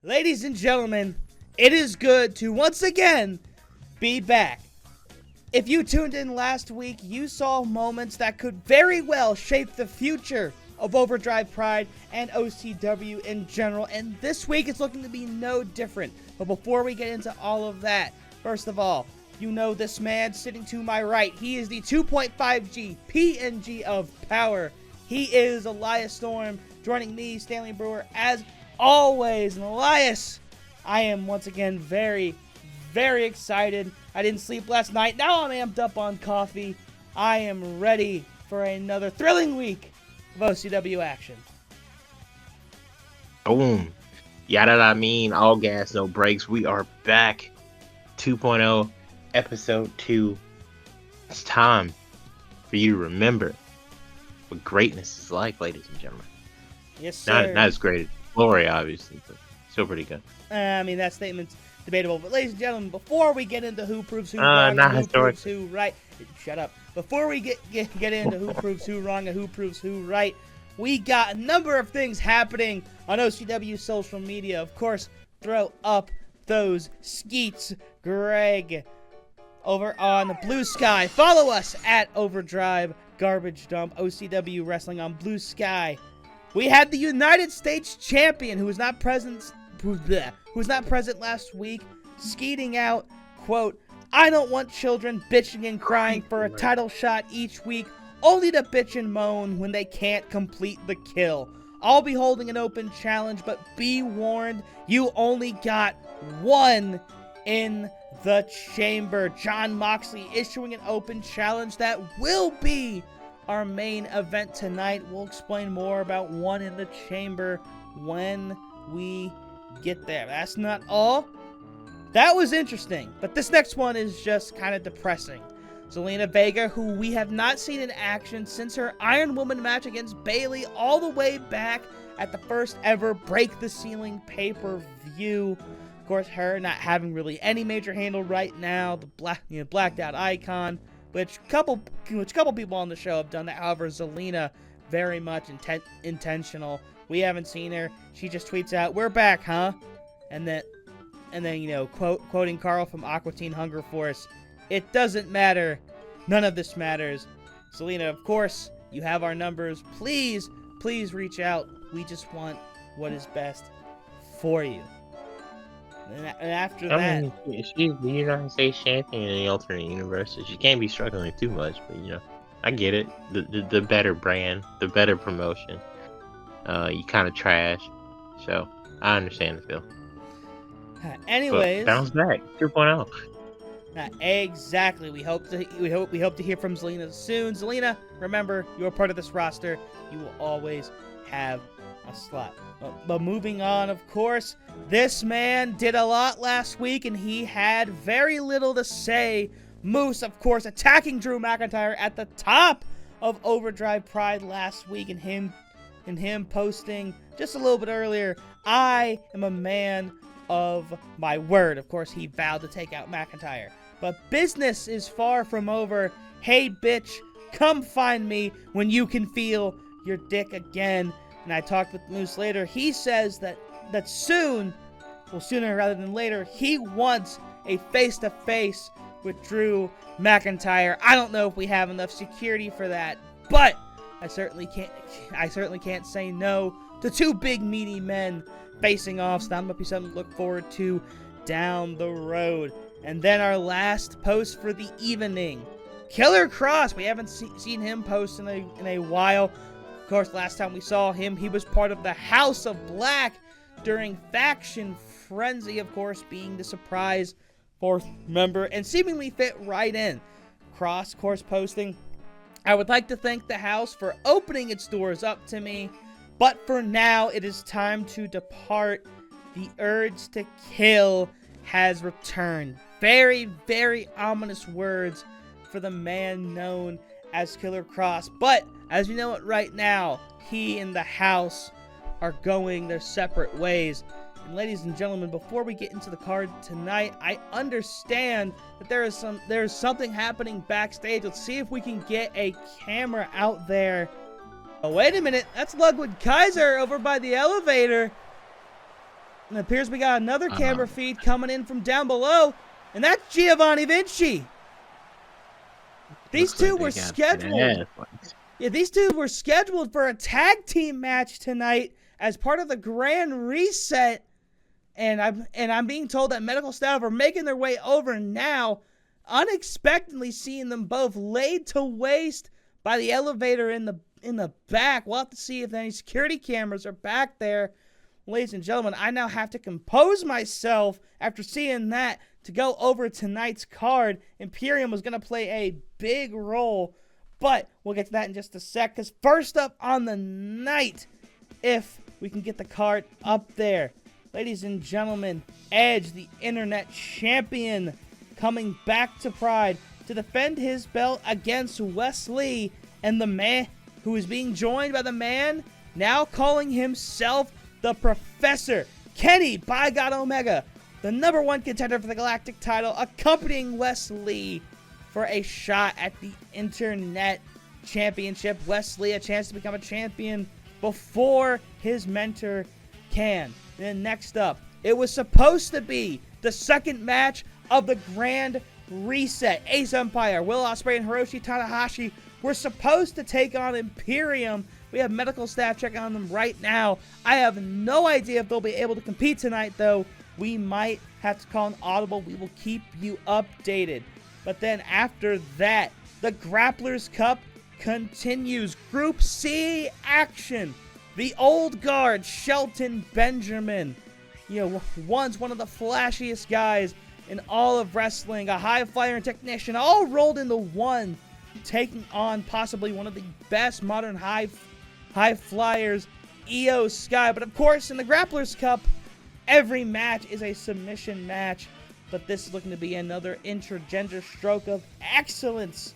Ladies and gentlemen, it is good to once again be back. If you tuned in last week, you saw moments that could very well shape the future of Overdrive Pride and OCW in general, and this week it's looking to be no different. But before we get into all of that, first of all, you know this man sitting to my right. He is the 2.5G PNG of power. He is Elias Storm, joining me, Stanley Brewer, as always. And Elias, I am once again very, very excited. I didn't sleep last night. Now I'm amped up on coffee. I am ready for another thrilling week of OCW action. Boom. Yada I mean, all gas, no brakes. We are back. 2.0, episode 2. It's time for you to remember what greatness is like, ladies and gentlemen. Yes, sir. Not as great as glory, obviously, but still pretty good. I mean, that statement's debatable. But ladies and gentlemen, before we get into who proves who wrong and who proves who right, shut up. Before we get into who proves who wrong and who proves who right, we got a number of things happening on OCW social media. Of course, throw up those skeets, Greg, over on Blue Sky. Follow us at Overdrive Garbage Dump OCW Wrestling on Blue Sky. We had the United States champion who was not present last week, skeeting out, quote, "I don't want children bitching and crying for a title shot each week, only to bitch and moan when they can't complete the kill. I'll be holding an open challenge, but be warned, you only got one in the chamber." Jon Moxley issuing an open challenge that will be our main event tonight. We'll explain more about one in the chamber when we get there. That's not all. That was interesting, but this next one is just kind of depressing. Zelina Vega, who we have not seen in action since her Iron Woman match against Bayley all the way back at the first ever Break the Ceiling pay-per-view. Of course, her not having really any major handle right now, the blacked out icon, which couple people on the show have done that. However, Zelina, very much intentional. We haven't seen her. She just tweets out, "We're back, huh?" And then quoting Carl from Aqua Teen Hunger Force, "It doesn't matter. None of this matters." Zelina, of course, you have our numbers. Please reach out. We just want what is best for you. And after that, she's the United States champion in the alternate universe, so she can't be struggling too much. But I get it. The better brand, the better promotion. You kind of trash, so I understand the feel. Anyways, but bounce back, 2.0. Exactly. We hope to hear from Zelina soon. Zelina, remember, you're part of this roster. You will always have a slot. But moving on, of course, this man did a lot last week, and he had very little to say. Moose, of course, attacking Drew McIntyre at the top of Overdrive Pride last week, and him posting just a little bit earlier, "I am a man of my word." Of course, he vowed to take out McIntyre. But business is far from over. Hey, bitch, come find me when you can feel your dick again. And I talked with Moose later. He says that soon, well, sooner rather than later, he wants a face-to-face with Drew McIntyre. I don't know if we have enough security for that, but I certainly can't say no to two big meaty men facing off, so that might be something to look forward to down the road. And then our last post for the evening, Killer Kross. We haven't seen him post in a while. Of course, last time we saw him, he was part of the House of Black during Faction Frenzy, of course, being the surprise fourth member, and seemingly fit right in. Kross, of course, posting, "I would like to thank the house for opening its doors up to me, but for now, it is time to depart. The urge to kill has returned." Very, very ominous words for the man known as Killer Kross. But as you know it right now, he and the house are going their separate ways. And ladies and gentlemen, before we get into the card tonight, I understand that there is something happening backstage. Let's see if we can get a camera out there. Oh, wait a minute. That's Ludwig Kaiser over by the elevator. it appears we got another camera feed coming in from down below, and that's Giovanni Vinci. These two were scheduled. Yeah, these two were scheduled for a tag team match tonight as part of the Grand Reset, and I'm being told that medical staff are making their way over now, unexpectedly seeing them both laid to waste by the elevator in the back. We'll have to see if any security cameras are back there. Ladies and gentlemen, I now have to compose myself after seeing that to go over tonight's card. Imperium was going to play a big role, but we'll get to that in just a sec, because first up on the night, if we can get the card up there, ladies and gentlemen, Edge, the internet champion, coming back to Pride to defend his belt against Wes Lee, and the man who is being joined by the man now calling himself the Professor, Kenny by God Omega, the #1 contender for the Galactic title, accompanying Wes Lee for a shot at the Internet Championship. Wes Lee a chance to become a champion before his mentor can. Then next up, it was supposed to be the second match of the Grand Reset. Ace Empire, Will Ospreay, and Hiroshi Tanahashi were supposed to take on Imperium. We have medical staff checking on them right now. I have no idea if they'll be able to compete tonight, though. We might have to call an audible. We will keep you updated. But then after that, the Grapplers Cup continues. Group C action. The old guard, Shelton Benjamin, once one of the flashiest guys in all of wrestling, a high flyer and technician, all rolled into one, taking on possibly one of the best modern high flyers, Iyo Sky. But of course, in the Grapplers Cup, every match is a submission match. But this is looking to be another intergender stroke of excellence.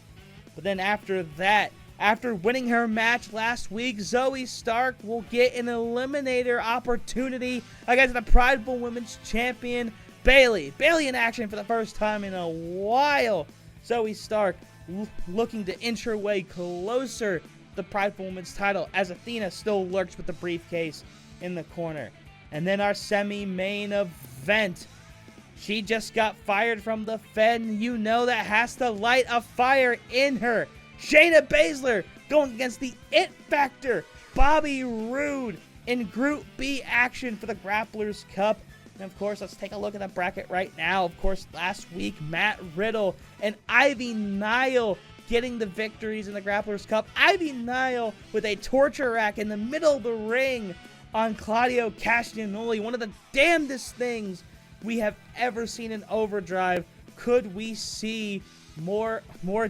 But then after that, after winning her match last week, Zoey Stark will get an eliminator opportunity against the Prideful Women's Champion, Bayley. Bayley in action for the first time in a while. Zoey Stark looking to inch her way closer to the Prideful Women's title, as Athena still lurks with the briefcase in the corner. And then our semi-main event. She just got fired from the Fed, and that has to light a fire in her. Shayna Bazler going against the IT FACTOR Robert Roode in Group B action for the Grapplers Cup. And of course, let's take a look at the bracket right now. Of course, last week, Matt Riddle and Ivy Nile getting the victories in the Grapplers Cup. Ivy Nile with a torture rack in the middle of the ring on Claudio Castagnoli. One of the damnedest things we have ever seen in Overdrive. Could we see more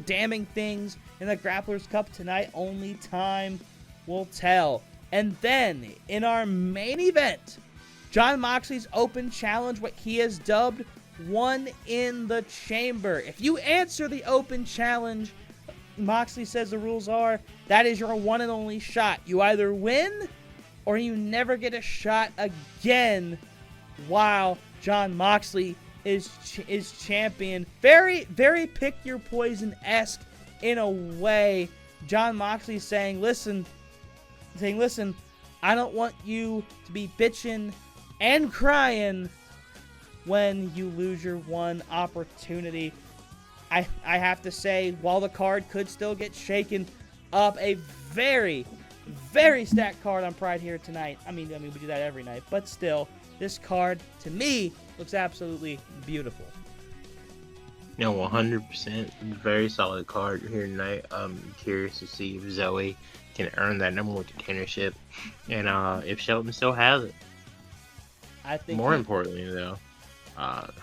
damning things in the Grapplers Cup tonight? Only time will tell. And then, in our main event, Jon Moxley's open challenge, what he has dubbed One in the Chamber. If you answer the open challenge, Moxley says the rules are, that is your one and only shot. You either win or you never get a shot again while Jon Moxley is champion. Very, very pick your poison-esque in a way. Jon Moxley saying, listen, I don't want you to be bitching and crying when you lose your one opportunity. I have to say, while the card could still get shaken up, a very, very stacked card on Pride here tonight. I mean, we do that every night, but still, this card, to me, looks absolutely beautiful. 100%. Very solid card here tonight. I'm curious to see if Zoey can earn that #1 contendership, and if Shelton still has it. I think. More importantly, though,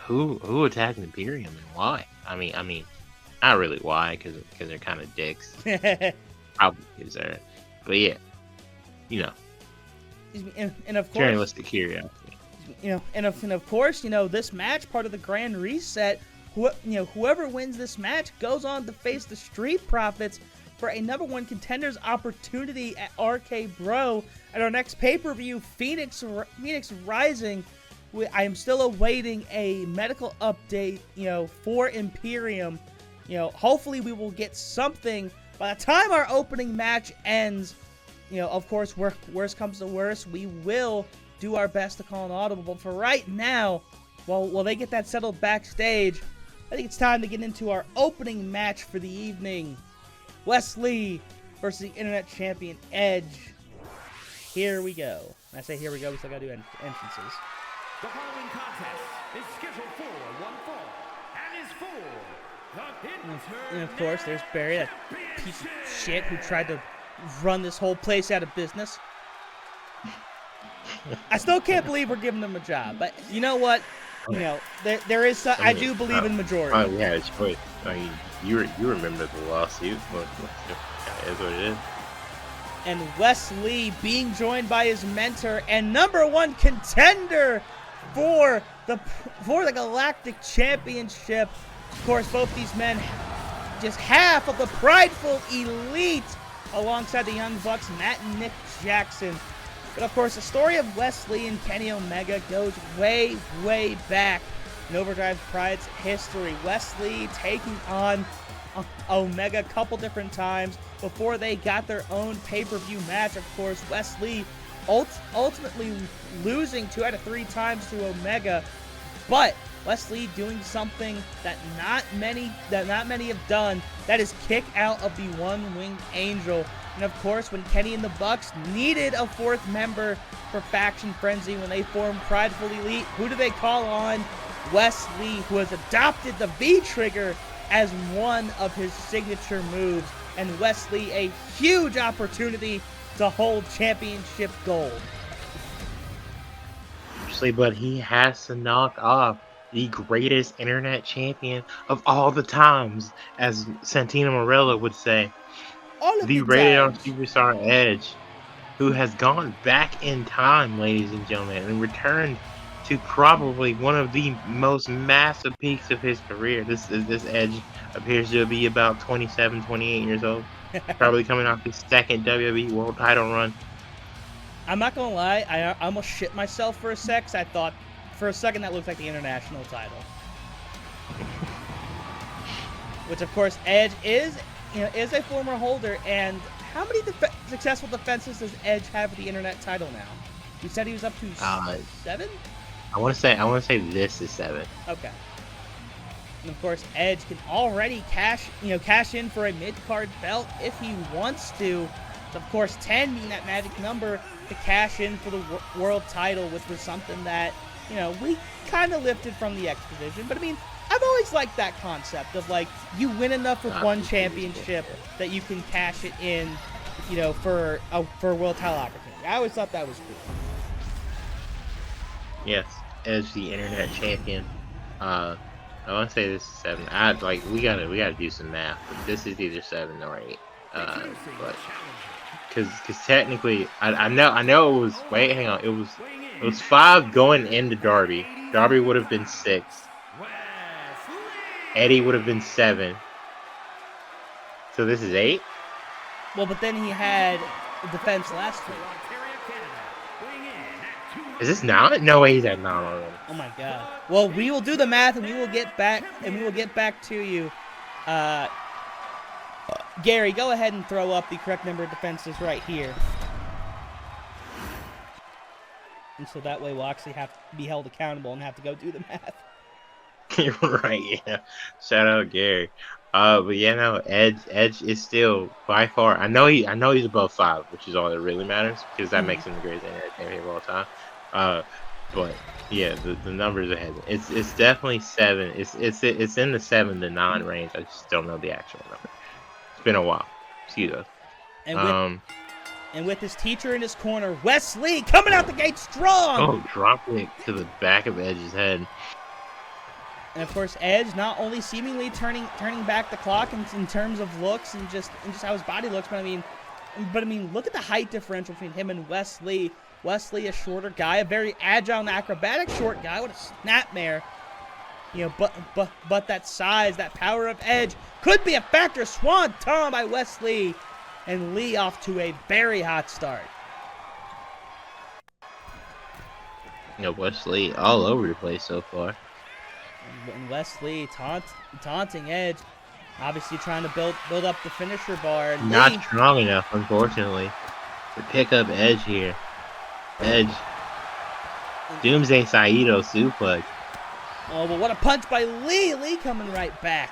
who attacked Imperium and why? I mean, not really why, because they're kind of dicks. Probably because they're, but yeah, and of course, journalistic curiosity. And of course, this match, part of the Grand Reset, whoever wins this match goes on to face the Street Profits for a #1 contenders opportunity at RK Bro at our next pay-per-view, Phoenix Rising. I am still awaiting a medical update, for Imperium. Hopefully we will get something by the time our opening match ends. Of course, worst comes to worst, we will do our best to call an audible. But for right now, while they get that settled backstage, I think it's time to get into our opening match for the evening. Wes Lee versus the Internet Champion Edge. Here we go. When I say here we go, we still gotta do entrances. The following contest is scheduled for one fall and is for the And of course, there's Barry, that piece of shit who tried to run this whole place out of business. I still can't believe we're giving them a job, but you know what? You know, there is. I do believe in majority. Oh yeah, it's choice. I mean, you remember the lawsuit? That is what it is. And Wes Lee being joined by his mentor and #1 contender for the Galactic Championship. Of course, both these men, just half of the Prideful Elite, alongside the Young Bucks, Matt and Nick Jackson. But of course, the story of Wes Lee and Kenny Omega goes way, way back in Overdrive Pride's history. Wes Lee taking on Omega a couple different times before they got their own pay-per-view match. Of course, Wes Lee ultimately losing 2 out of 3 times to Omega, but Wes Lee doing something that not many have done, that is kick out of the One-Winged Angel. And of course, when Kenny and the Bucks needed a 4th member for Faction Frenzy when they formed Prideful Elite, who do they call on? Wes Lee, who has adopted the V-Trigger as one of his signature moves. And Wes Lee, a huge opportunity to hold championship gold. Actually, but he has to knock off the greatest internet champion of all the times, as Santino Marella would say. All of the the rated on times. Superstar Edge, who has gone back in time, ladies and gentlemen, and returned to probably one of the most massive peaks of his career. This Edge appears to be about 27, 28 years old. Probably coming off his 2nd WWE World Title run. I'm not gonna lie, I almost shit myself for a sec, 'cause I thought for a second that looked like the international title. Which of course Edge is a former holder. And how many successful defenses does Edge have for the internet title now? You said he was up to 7? I want to say this is 7. Okay. And of course, Edge can already cash in for a mid-card belt if he wants to. So of course, 10 being that magic number to cash in for the world title, which was something that, we kind of lifted from the X Division. But I mean, I've always liked that concept of, like, you win enough with one championship that you can cash it in, for a world title opportunity. I always thought that was cool. Yes, Edge, the internet champion. I want to say this is 7. We gotta do some math. But this is either 7 or 8. But because technically, I know it was. Wait, hang on. It was 5 going into Darby. Darby would have been 6. Eddie would have been 7. So this is 8? Well, but then he had a defense last week. Is this 9? No way, he's at 9 already. Oh my god. Well, we will do the math and we will get back to you. Gary, go ahead and throw up the correct number of defenses right here. And so that way we'll actually have to be held accountable and have to go do the math. You're right, yeah. Shout out Gary. But yeah, no, Edge is still by far. I know he's above 5, which is all that really matters, because that makes him the greatest internet champion of all time. But yeah, the numbers ahead. It's definitely 7. It's in the 7 to 9 range. I just don't know the actual number. It's been a while. Excuse us. And with his teacher in his corner, Wes Lee coming out the gate strong. Oh, drop kick to the back of Edge's head. And of course, Edge not only seemingly turning back the clock in terms of looks and just how his body looks, but I mean, look at the height differential between him and Wes Lee. Wes Lee, a shorter guy, a very agile and acrobatic short guy. What a snapmare. But that size, that power of Edge could be a factor. Swan Tom by Wes Lee, and Lee off to a very hot start. Wes Lee all over the place so far. And Wes Lee taunting Edge, obviously trying to build up the finisher bar. And Not Lee, strong enough, unfortunately, to pick up Edge here. Edge Doomsday Saito suplex. Oh, but what a punch by Lee. Lee coming right back.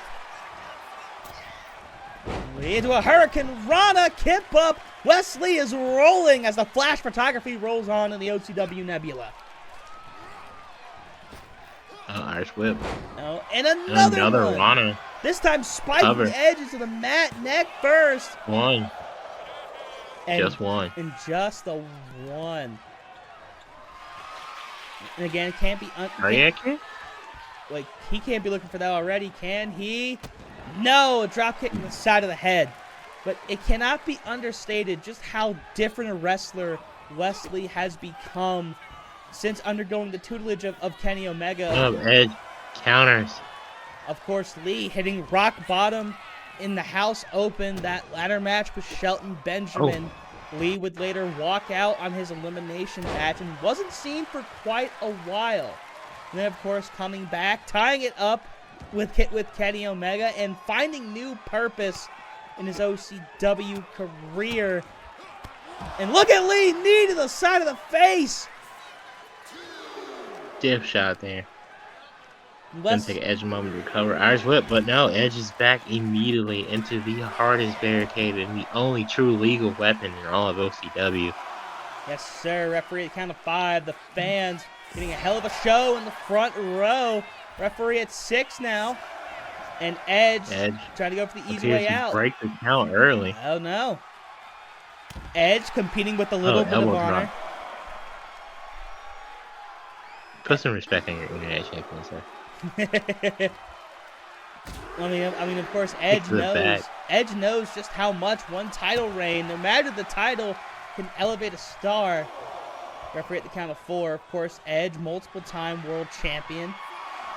Lee into a Hurricane Rana. Kip up. Wes Lee is rolling as the flash photography rolls on in the OCW Nebula. Irish whip. Oh, and another one. Rana. This time spiking Cover. the edge into the mat, neck first. One. And, Just one. And just the one. And again, it can't be... Like, he can't be looking for that already, can he? No, a drop kick to the side of the head. But it cannot be understated just how different a wrestler Wes Lee has become since undergoing the tutelage of Kenny Omega. Edge counters. Of course, Lee hitting rock bottom in the house open. That ladder match with Shelton Benjamin. Oh. Lee would later walk out on his elimination match and wasn't seen for quite a while. And then, of course, coming back, tying it up with Kenny Omega and finding new purpose in his OCW career. And look at Lee, knee to the side of the face. Dip shot there. Gonna take Edge a moment to recover. Irish whip, but no, Edge is back immediately into the hardest barricade and the only true legal weapon in all of OCW. Yes, sir. Referee at count of 5. The fans getting a hell of a show in the front row. Referee at 6 now. And Edge trying to go for the easy way out. Break the count early. Oh, no. Edge competing with a little bit of honor. Put some respect on your internet champion, sir. I mean, of course, Edge knows just how much one title reign, no matter the title, can elevate a star. Referee at the count of 4. Of course, Edge, multiple-time world champion,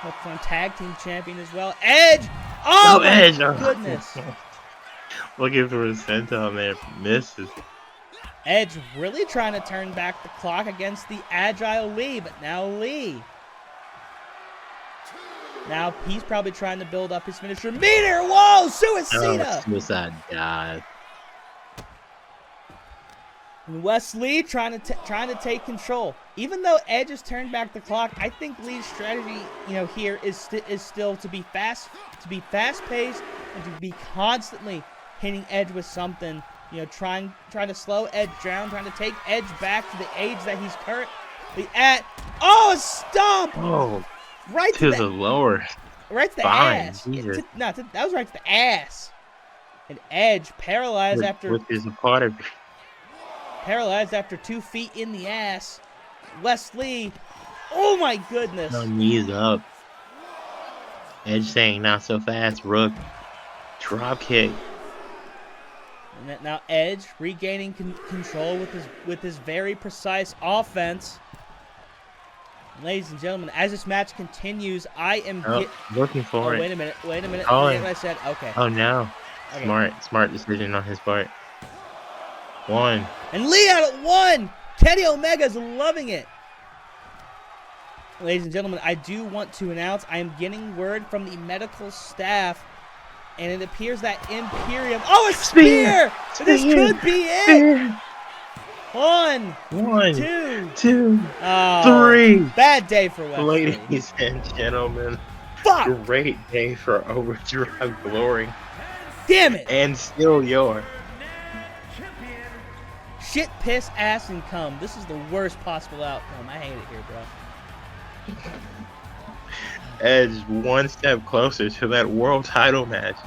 multiple-time tag team champion as well. Edge! Oh, my Edge! Goodness! Looking for a senton there, misses. Edge really trying to turn back the clock against the agile Lee, but now Lee. Now he's probably trying to build up his finisher. Meter! Whoa! Suicida! Suicide dive. And Wes Lee trying to take control. Even though Edge has turned back the clock, I think Lee's strategy, here is still to be fast-paced, and to be constantly hitting Edge with something. Trying to slow Edge down, trying to take Edge back to the age that he's currently at. Oh, a stomp! Oh, right to the lower. Right to the ass. That was right to the ass. And Edge paralyzed which is a part of. Paralyzed after 2 feet in the ass. Wes Lee. Oh my goodness. No, knees up. Edge saying not so fast, Rook. Drop kick. And now Edge regaining control with his very precise offense. Ladies and gentlemen, as this match continues, I am looking for it. Wait a minute. Oh, What I said. Okay. Oh no. Okay. Smart decision on his part. 1. And Lee out at 1. Kenny Omega's loving it. Ladies and gentlemen, I do want to announce I am getting word from the medical staff, and it appears that Imperium. Oh, a spear! This could be it. 1, 2, 3. Bad day for Wes. Ladies and gentlemen, fuck! Great day for Overdrive Glory. Damn it! And still your shit, piss, ass, and cum. This is the worst possible outcome. I hate it here, bro. Edge one step closer to that world title match.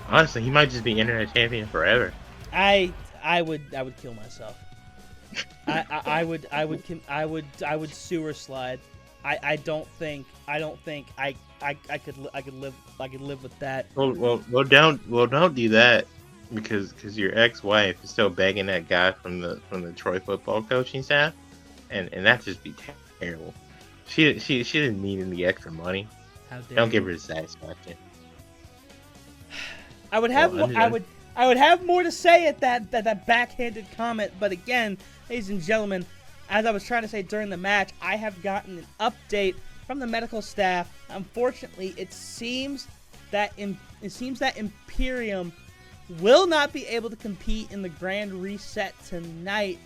Honestly, he might just be internet champion forever. I would kill myself. I would sewer slide. I don't think I could live with that. Well, don't do that because your ex-wife is still begging that guy from the Troy football coaching staff, and that'd just be terrible. She didn't need any extra money. Don't give her the satisfaction. I would have more to say at that backhanded comment, but again, ladies and gentlemen, as I was trying to say during the match, I have gotten an update from the medical staff. Unfortunately, it seems that Imperium will not be able to compete in the Grand Reset tonight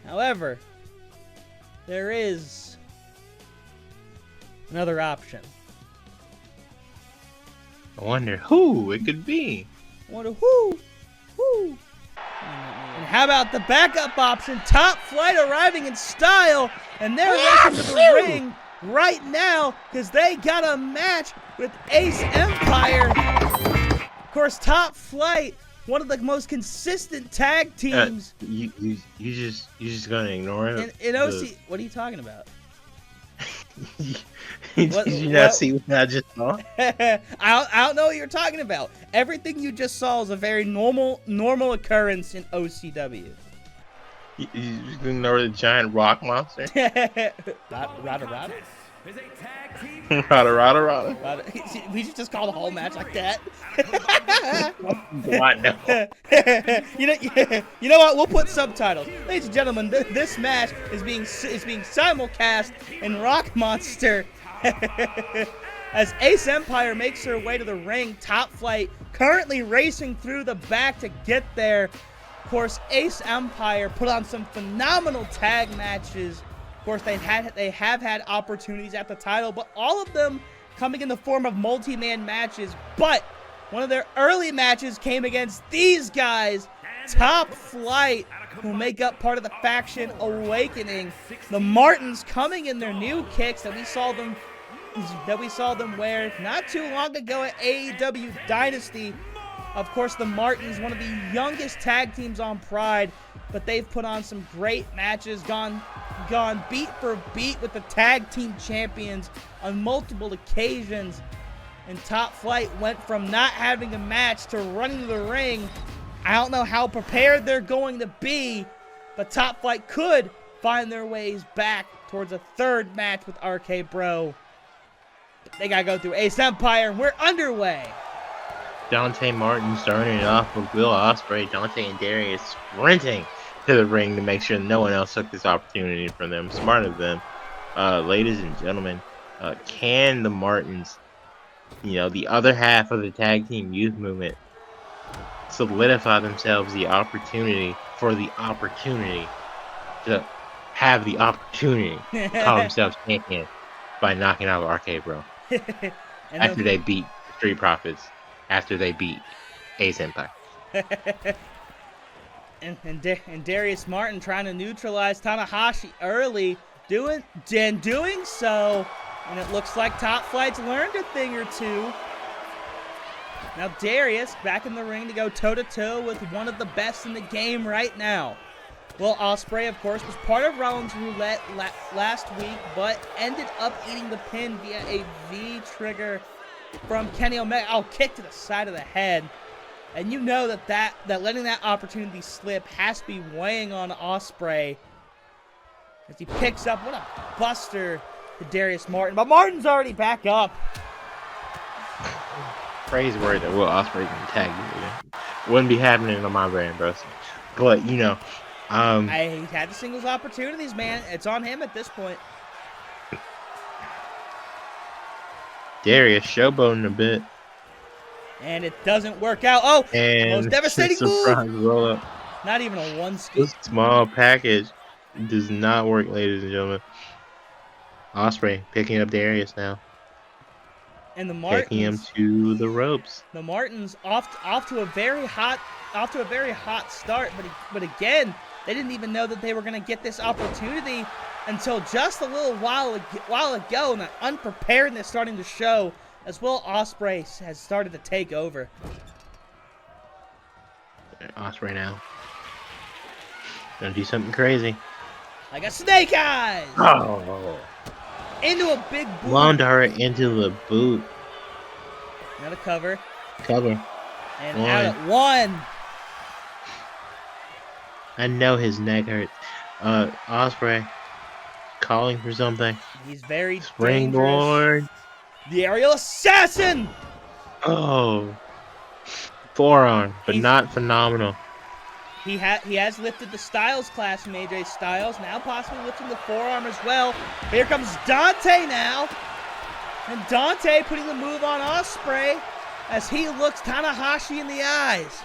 However, there is another option. I wonder who it could be. Who? And how about the backup option? Top Flight arriving in style, and they're racing to the ring right now because they got a match with Ace Empire. Of course, Top Flight, one of the most consistent tag teams. You just gonna ignore it? In OC, what are you talking about? Did you not see what I just saw? I don't know what you're talking about. Everything you just saw is a very normal occurrence in OCW. You just ignore the giant rock monster? Rada. Is a tag team Rada. We should just call the whole match like that. God, no. You know what? We'll put subtitles. Ladies and gentlemen, this match is being simulcast in Rock Monster as Ace Empire makes their way to the ring. Top Flight currently racing through the back to get there. Of course, Ace Empire put on some phenomenal tag matches. Of course, they have had opportunities at the title, but all of them coming in the form of multi-man matches. But one of their early matches came against these guys, Top Flight, who make up part of the faction Awakening. The Martins coming in their new kicks that we saw them wear not too long ago at AEW Dynasty. Of course, the Martins, one of the youngest tag teams on Pride, but they've put on some great matches, gone beat for beat with the tag team champions on multiple occasions. And Top Flight went from not having a match to running to the ring. I don't know how prepared they're going to be, but Top Flight could find their ways back towards a third match with RK Bro. But they gotta go through Ace Empire, and we're underway. Dante Martin starting it off with Will Ospreay, Dante and Darius sprinting to the ring to make sure no one else took this opportunity from them. Smart of them. Ladies and gentlemen, can the Martins, the other half of the tag team youth movement, solidify themselves the opportunity to have the opportunity to call themselves champion by knocking out RK Bro after they beat Street Profits, after they beat Ace Empire. and Darius Martin trying to neutralize Tanahashi early, doing so, and it looks like Top Flight's learned a thing or two. Now Darius back in the ring to go toe-to-toe with one of the best in the game right now. Well, Ospreay, of course, was part of Rollins Roulette last week, but ended up eating the pin via a V-trigger from Kenny Omega. Oh, kick to the side of the head. And you know that letting that opportunity slip has to be weighing on Ospreay as he picks up. What a buster to Darius Martin. But Martin's already back up. Praiseworthy that Will Ospreay can tag you. Wouldn't be happening on my brand, bro. But, he had the singles opportunities, man. It's on him at this point. Darius showboating a bit. And it doesn't work out. Oh, and most devastating move. Roll up. Not even a one scoop. This small package does not work, ladies and gentlemen. Ospreay picking up Darius now. And the Martins taking him to the ropes. The Martins off to a very hot start, but again, they didn't even know that they were going to get this opportunity until just a little while ago, and that unpreparedness starting to show as Will Ospreay has started to take over. Ospreay now gonna do something crazy. Like a snake eyes. Oh. Into a big boot. Launched her into the boot. Now the cover. And one. out at one. I know his neck hurts. Ospreay calling for something. He's very Springboard. dangerous. The aerial assassin. Oh. Forearm, but not phenomenal. He has lifted the Styles class from AJ Styles, now possibly lifting the forearm as well. Here comes Dante now. And Dante putting the move on Ospreay as he looks Tanahashi in the eyes.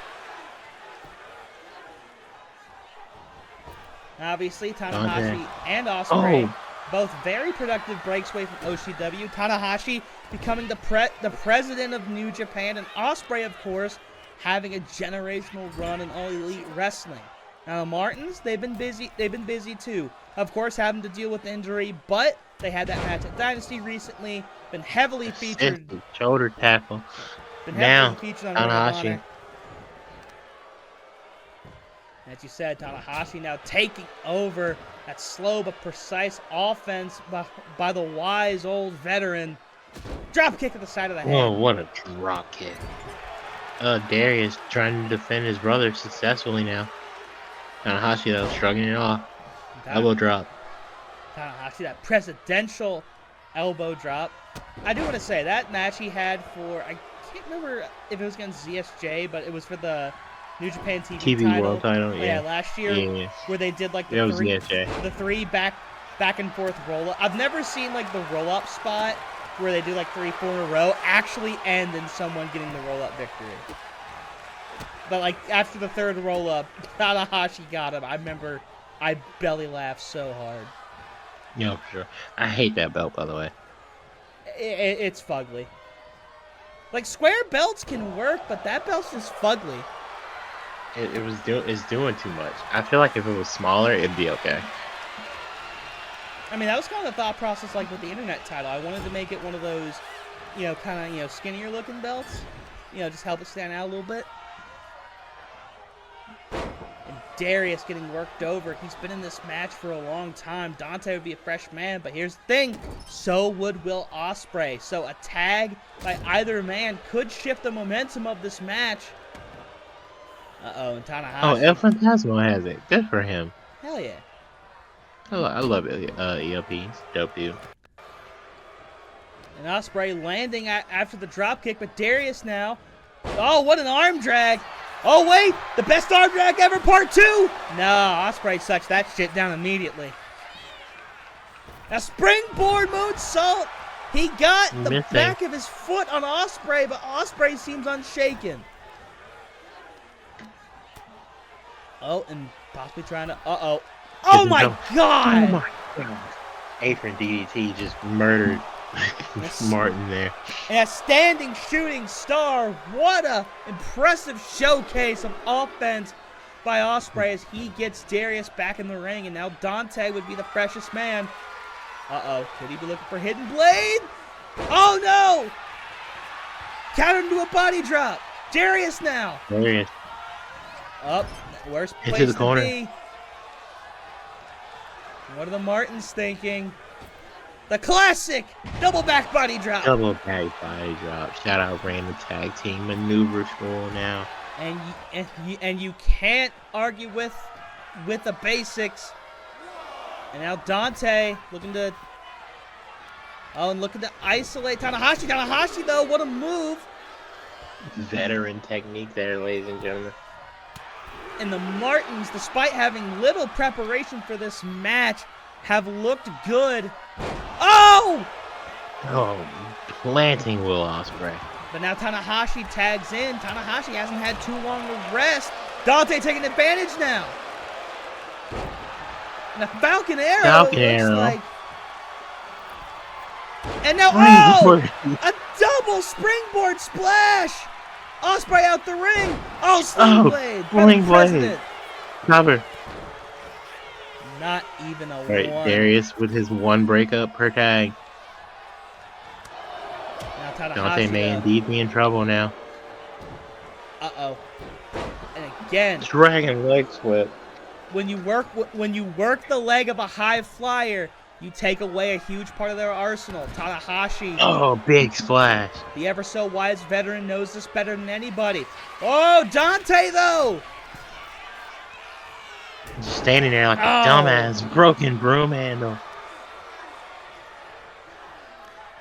Obviously, Tanahashi Dante. and Ospreay, Oh. both very productive breaks away from OCW. Tanahashi becoming the president of New Japan, and Ospreay, of course, having a generational run in All Elite Wrestling. Now the Martins, they've been busy too. Of course, having to deal with injury, but they had that match at Dynasty recently. Been heavily featured. Shoulder tackle. Been Now, heavily featured on Ring of Tanahashi. Honor. As you said, Tanahashi now taking over that slow but precise offense by the wise old veteran. Drop kick to the side of the head. Whoa, what a drop kick. Darius trying to defend his brother successfully now. Tanahashi, though, shrugging it off. Elbow drop. Tanahashi, that presidential elbow drop. I do want to say, that match he had for, I can't remember if it was against ZSJ, but it was for the New Japan TV title. World title, yeah. Last year, Yeah. where they did like That the was three, ZSJ. the three back and forth roll up. I've never seen like the roll up spot where they do like 3-4 in a row actually end in someone getting the roll up victory. But like after the third roll up, Tanahashi got him. I remember I belly laughed so hard. Yeah, for sure. I hate that belt, by the way. It's fugly. Like square belts can work, but that belt's just fugly. It's doing too much. I feel like if it was smaller, it'd be okay. I mean, that was kind of the thought process like with the internet title. I wanted to make it one of those, kind of, skinnier looking belts. Just help it stand out a little bit. And Darius getting worked over. He's been in this match for a long time. Dante would be a fresh man, but here's the thing. So would Will Ospreay. So a tag by either man could shift the momentum of this match. Uh-oh, and Tanahashi. Oh, El Fantasma has it. Good for him. Hell yeah. I love it. ELP's dope dude. And Ospreay landing after the dropkick, but Darius now. Oh, what an arm drag. Oh, wait, the best arm drag ever, part 2. No, Ospreay sucks that shit down immediately. Now, springboard moonsault. He got the back of his foot on Ospreay, but Ospreay seems unshaken. Oh, and possibly trying to... Uh-oh. Oh, my God! Oh, my God. Apron DDT just murdered Martin there. And a standing shooting star. What a impressive showcase of offense by Ospreay as he gets Darius back in the ring. And now Dante would be the freshest man. Uh-oh. Could he be looking for Hidden Blade? Oh, no! Counter into a body drop. Darius now. Darius. Up. Worst place Into the corner. to be. What are the Martins thinking? The classic double back body drop. Double back body drop. Shout out random tag team maneuver school now. And you can't argue with the basics. And now Dante looking to isolate Tanahashi. Tanahashi though, what a move. Veteran technique there, ladies and gentlemen. And the Martins, despite having little preparation for this match, have looked good. Oh! Oh, planting Will Ospreay. But now Tanahashi tags in. Tanahashi hasn't had too long to rest. Dante taking advantage now. And a Falcon Arrow, like. And now, a double springboard splash. Ospreay out the ring. Oh, Sling Blade. Sling Blade. Cover. Not even a right, one. Darius with his one breakup per tag. Now Tanahashi. Dante may indeed be in trouble now. Uh-oh. And again. Dragon leg sweep. When you work the leg of a high flyer, you take away a huge part of their arsenal. Tanahashi. Oh, big splash. The ever so wise veteran knows this better than anybody. Oh, Dante though. Just standing there like a dumbass, broken broom handle.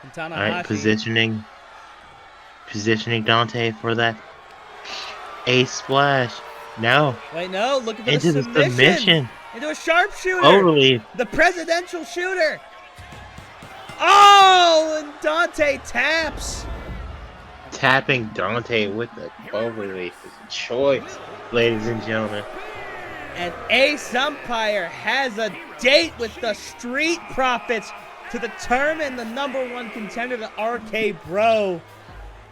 And Tanahashi. All right, positioning Dante for that ace splash. No. Wait, no. Looking for into the submission. Into a sharpshooter. Overleaf. The presidential shooter. Oh, and Dante taps. Tapping Dante with the overleaf is a choice, ladies and gentlemen. And Ace Umpire has a date with the Street Profits to determine the #1 contender, the RK Bro.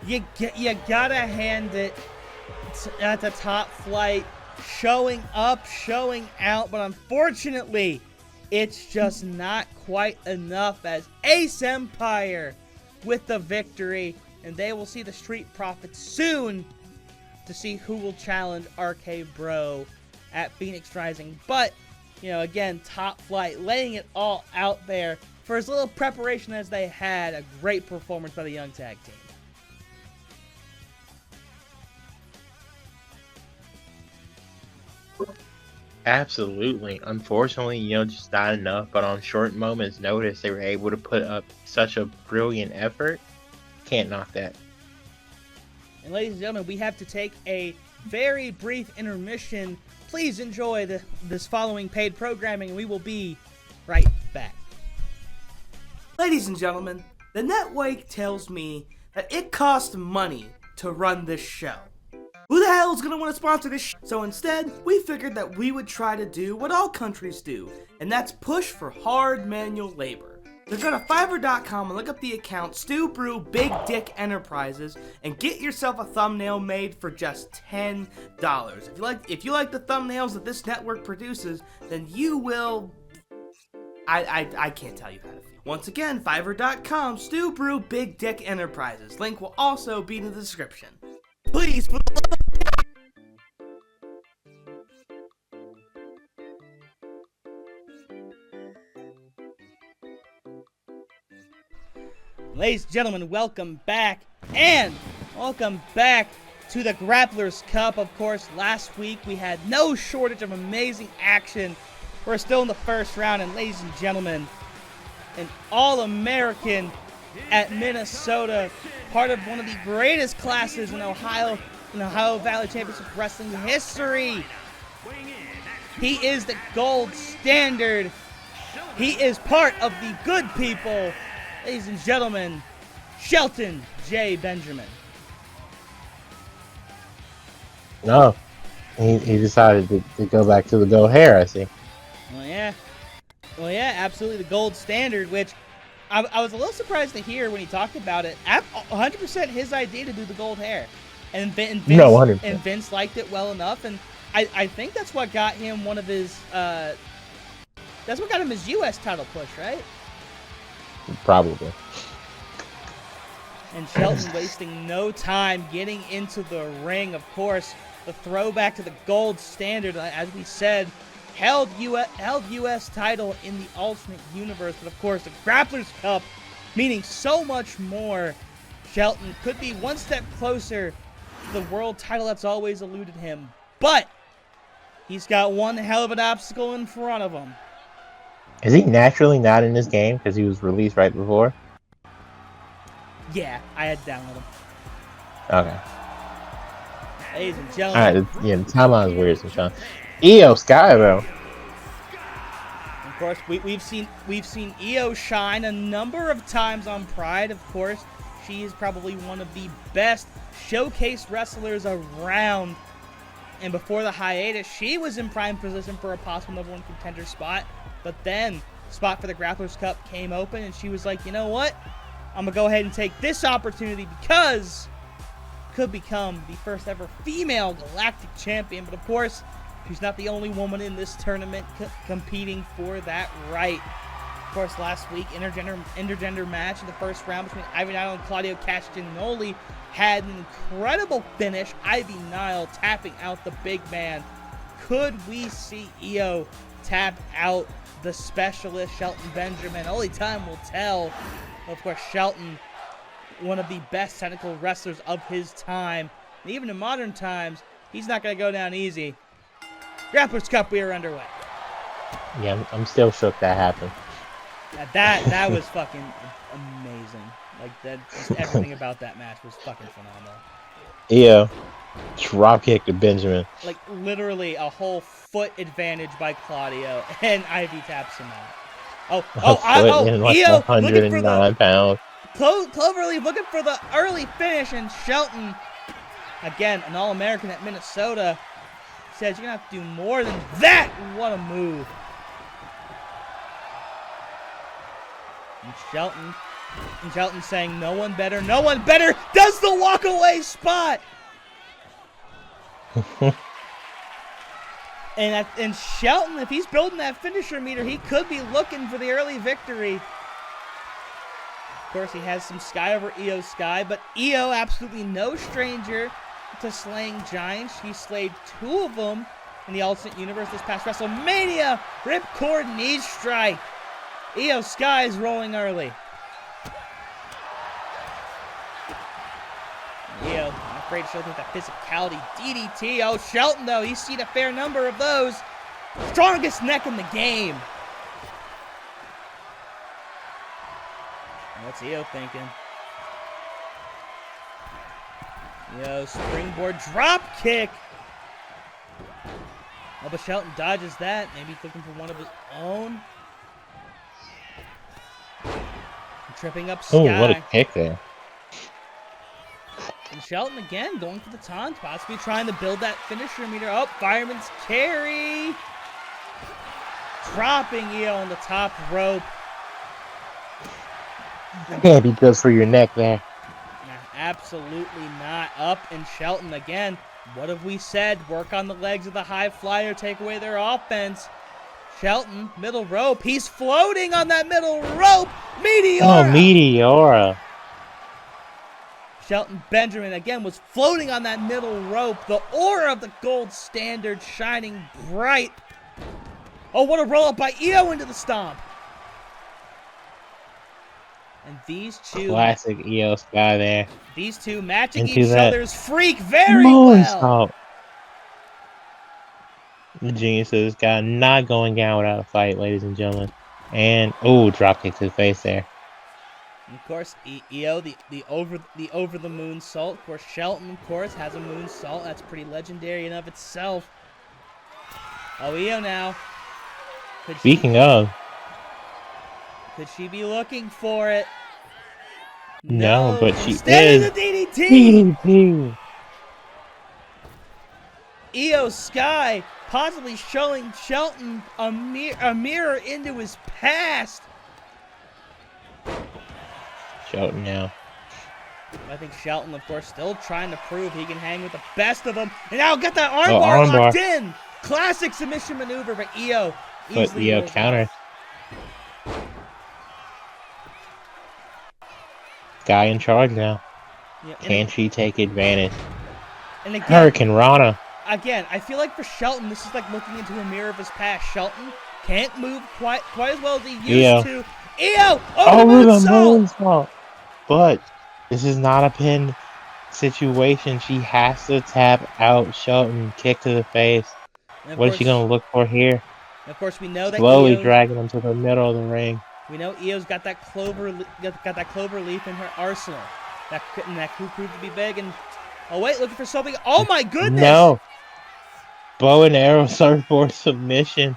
You gotta hand it at the Top Flight, showing up, showing out, but unfortunately, it's just not quite enough as Ace Empire with the victory, and they will see the Street Profits soon to see who will challenge RK Bro at Phoenix Rising. But, you know, again, Top Flight laying it all out there for as little preparation as they had. A great performance by the Young Tag Team. Absolutely. Unfortunately, just not enough, but on short moments notice, they were able to put up such a brilliant effort. Can't knock that. And ladies and gentlemen, we have to take a very brief intermission. Please enjoy this following paid programming, and we will be right back. Ladies and gentlemen, the network tells me that it costs money to run this show. Who the hell is going to want to sponsor this show? So instead, we figured that we would try to do what all countries do, and that's push for hard manual labor. So go to Fiverr.com and look up the account Stu Brew Big Dick Enterprises and get yourself a thumbnail made for just $10. If you like the thumbnails that this network produces, then you will... I can't tell you how to feel. Once again, Fiverr.com Stu Brew Big Dick Enterprises. Link will also be in the description. Please, for the love of... Ladies and gentlemen, welcome back, and welcome back to the Grapplers Cup. Of course, last week we had no shortage of amazing action. We're still in the first round, and ladies and gentlemen, an All-American at Minnesota, part of one of the greatest classes in Ohio Valley Championship Wrestling history. He is the gold standard. He is part of the good people. Ladies and gentlemen, Shelton J. Benjamin. No, he decided to go back to the gold hair, I see. Well, yeah, absolutely the gold standard, which I was a little surprised to hear when he talked about it. 100% his idea to do the gold hair. And Vince liked it well enough, and I think that's what got him one of his, that's what got him his U.S. title push, right? Probably. And Shelton wasting no time getting into the ring. Of course, the throwback to the gold standard, as we said, held U.S. title in the alternate universe. But of course, the Grapplers Cup, meaning so much more. Shelton could be one step closer to the world title that's always eluded him. But he's got one hell of an obstacle in front of him. Is he naturally not in this game because he was released right before? Yeah, I had downloaded him. Okay. Ladies and gentlemen. Alright, yeah, the timeline is weird sometimes. Iyo Sky, though. Of course, we've seen Iyo shine a number of times on Pride. Of course, she is probably one of the best showcase wrestlers around. And before the hiatus, she was in prime position for a possible #1 contender spot. But then, spot for the Grapplers Cup came open, and she was like, you know what? I'm going to go ahead and take this opportunity because could become the first ever female galactic champion. But of course, she's not the only woman in this tournament competing for that right. Of course, last week, intergender match in the first round between Ivy Nile and Claudio Castagnoli had an incredible finish. Ivy Nile tapping out the big man. Could we see Iyo tap out the specialist, Shelton Benjamin? Only time will tell. Of course, Shelton, one of the best technical wrestlers of his time. And even in modern times, he's not going to go down easy. Grapplers Cup, we are underway. Yeah, I'm still shook that happened. That was fucking amazing. Like, just everything about that match was fucking phenomenal. Iyo, drop kick to Benjamin. Like, literally a whole foot advantage by Claudio, and Ivy taps him out. Iyo, 109 pounds. Cloverleaf looking for the early finish, and Shelton, again, an All-American at Minnesota, says, you're going to have to do more than that. What a move. And Shelton saying, no one better does the walk-away spot. And Shelton, if he's building that finisher meter, he could be looking for the early victory. Of course, he has some Sky over Iyo Sky, but Iyo, absolutely no stranger to slaying giants. He slayed 2 of them in the Alternate Universe this past WrestleMania. Ripcord knee strike. Iyo Sky is rolling early. Iyo, I'm afraid to show that physicality. DDT. Oh, Shelton, though, he's seen a fair number of those. Strongest neck in the game. What's Iyo thinking? Iyo, springboard drop kick. Oh, but Shelton dodges that. Maybe he's looking for one of his own. Tripping up Sky. Oh, what a kick there. And Shelton again going for the taunt, possibly trying to build that finisher meter. Oh, fireman's carry. Dropping Iyo on the top rope. Can't be good for your neck there. Nah, absolutely not. Up and Shelton again. What have we said? Work on the legs of the high flyer, take away their offense. Shelton, middle rope. He's floating on that middle rope. Meteora! Oh, Meteora. Shelton Benjamin again was floating on that middle rope. The aura of the gold standard shining bright. Oh, what a roll up by Iyo into the stomp. And these two... Classic Iyo Sky there. These two matching Into each that other's freak very well. Moonsault. The genius of this guy not going down without a fight, ladies and gentlemen. And, oh, dropkick to the face there. And of course, Iyo, the over the moonsault. Of course, Shelton, of course, has a moonsault. That's pretty legendary in of itself. Oh, Iyo now. Speaking of. Could she be looking for it? No, but she Instead is. of the DDT! DDT. Iyo Sky possibly showing Shelton a mirror into his past. Shelton now. I think Shelton, of course, still trying to prove he can hang with the best of them. And now got that armbar locked in. Classic submission maneuver by Iyo. But Iyo counter. Guy in charge now. Yeah, Can she take advantage? And again, Hurricane Rana. Again, I feel like for Shelton, this is like looking into a mirror of his past. Shelton can't move quite as well as he used to. Iyo! Over the moonsault! But this is not a pin situation. She has to tap out Shelton. Kick to the face. What is she going to look for here? And of course, we know that slowly Iyo, dragging him to the middle of the ring. We know Iyo's got that clover leaf in her arsenal. That could prove to be big. And oh wait, looking for something. Oh my goodness! No. Bow and arrow surfboard submission.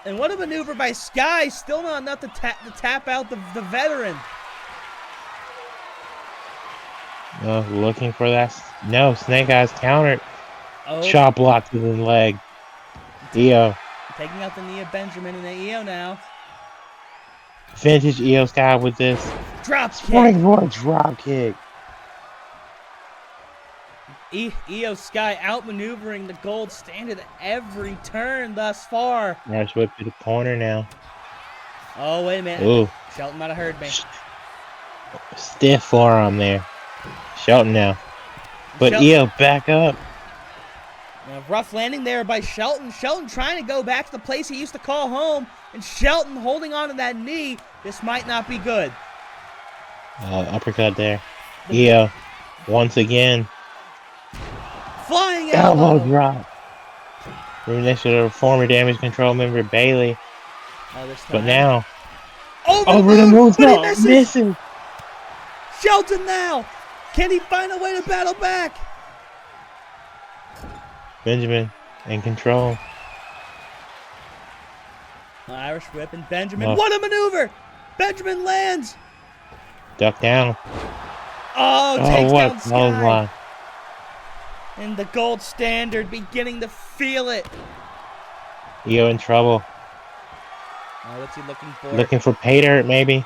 And what a maneuver by Sky. Still not enough to tap out the veteran. Looking for that. No, Snake Eyes countered. Oh. Chop block to the leg. Iyo. Taking out the knee of Benjamin and Iyo now. Vintage Iyo Sky with this. Drop kick. Springboard drop kick. Iyo Sky outmaneuvering the gold standard at every turn thus far. Nice whip to the corner now. Oh, wait a minute. Ooh. Shelton might have heard me. Stiff forearm there. Shelton now. But Iyo back up. Rough landing there by Shelton. Shelton trying to go back to the place he used to call home. And Shelton holding on to that knee. This might not be good. Uppercut there. Iyo once again. Flying elbow drop. Reminiscent of former Damage Control member Bayley. But now. Over the moonsault. Missing. Shelton now. Can he find a way to battle back? Benjamin in control. Irish whip and Benjamin. What a maneuver! Benjamin lands. Duck down. Oh, takes down Sky. And the gold standard beginning to feel it. Iyo in trouble. Oh, what's he looking for? Looking for pay dirt, maybe.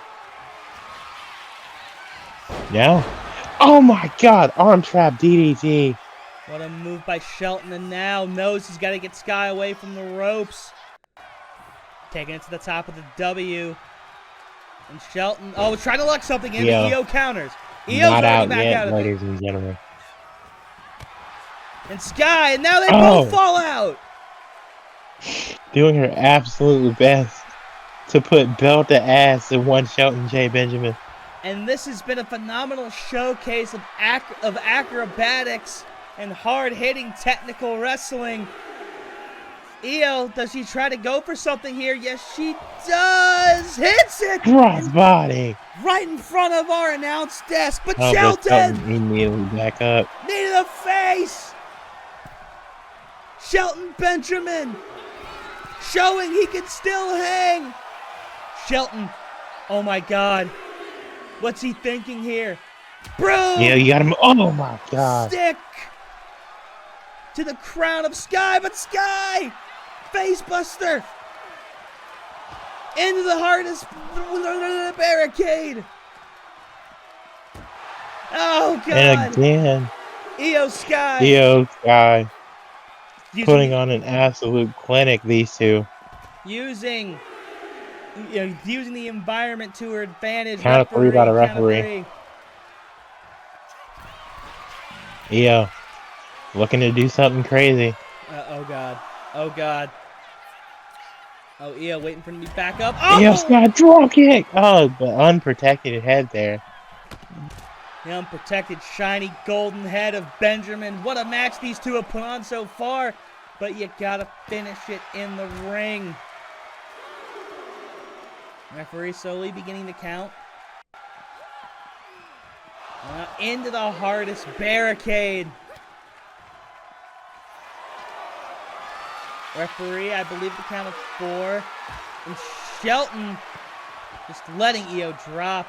No. Oh my God! Arm trap DDT. What a move by Shelton, and now knows he's got to get Sky away from the ropes. Taking it to the top of the W. And Shelton, trying to lock something in, and Iyo counters. Io's Not already out back yet, out of ladies it. and gentlemen. And Sky, and now they both fall out. Doing her absolute best to put belt to ass in one Shelton Benjamin. And this has been a phenomenal showcase of acrobatics and hard-hitting technical wrestling. Iyo, does she try to go for something here? Yes, she does! Hits it! Cross body! Right in front of our announce desk, but But Shelton! immediately back up. Knee to the face! Shelton Benjamin! Showing he can still hang! Shelton, oh my God. What's he thinking here? Broom! Yeah, you got him. Oh my God. Stick! To the crown of Sky, but Sky! Facebuster! Into the hardest barricade! Oh God! And again, Iyo Sky! Iyo Sky putting Using, on an absolute clinic, these two. using the environment to her advantage. Count of three by the count of referee. three. Iyo looking to do something crazy. Oh God. Oh God. Oh, Iyo waiting for him to be back up. Oh! Iyo Sky drop kick! Oh, but unprotected head there. The unprotected, shiny, golden head of Benjamin. What a match these two have put on so far. But you gotta finish it in the ring. Referee slowly beginning to count. Into the hardest barricade. Referee, I believe the count of 4. And Shelton just letting Iyo drop.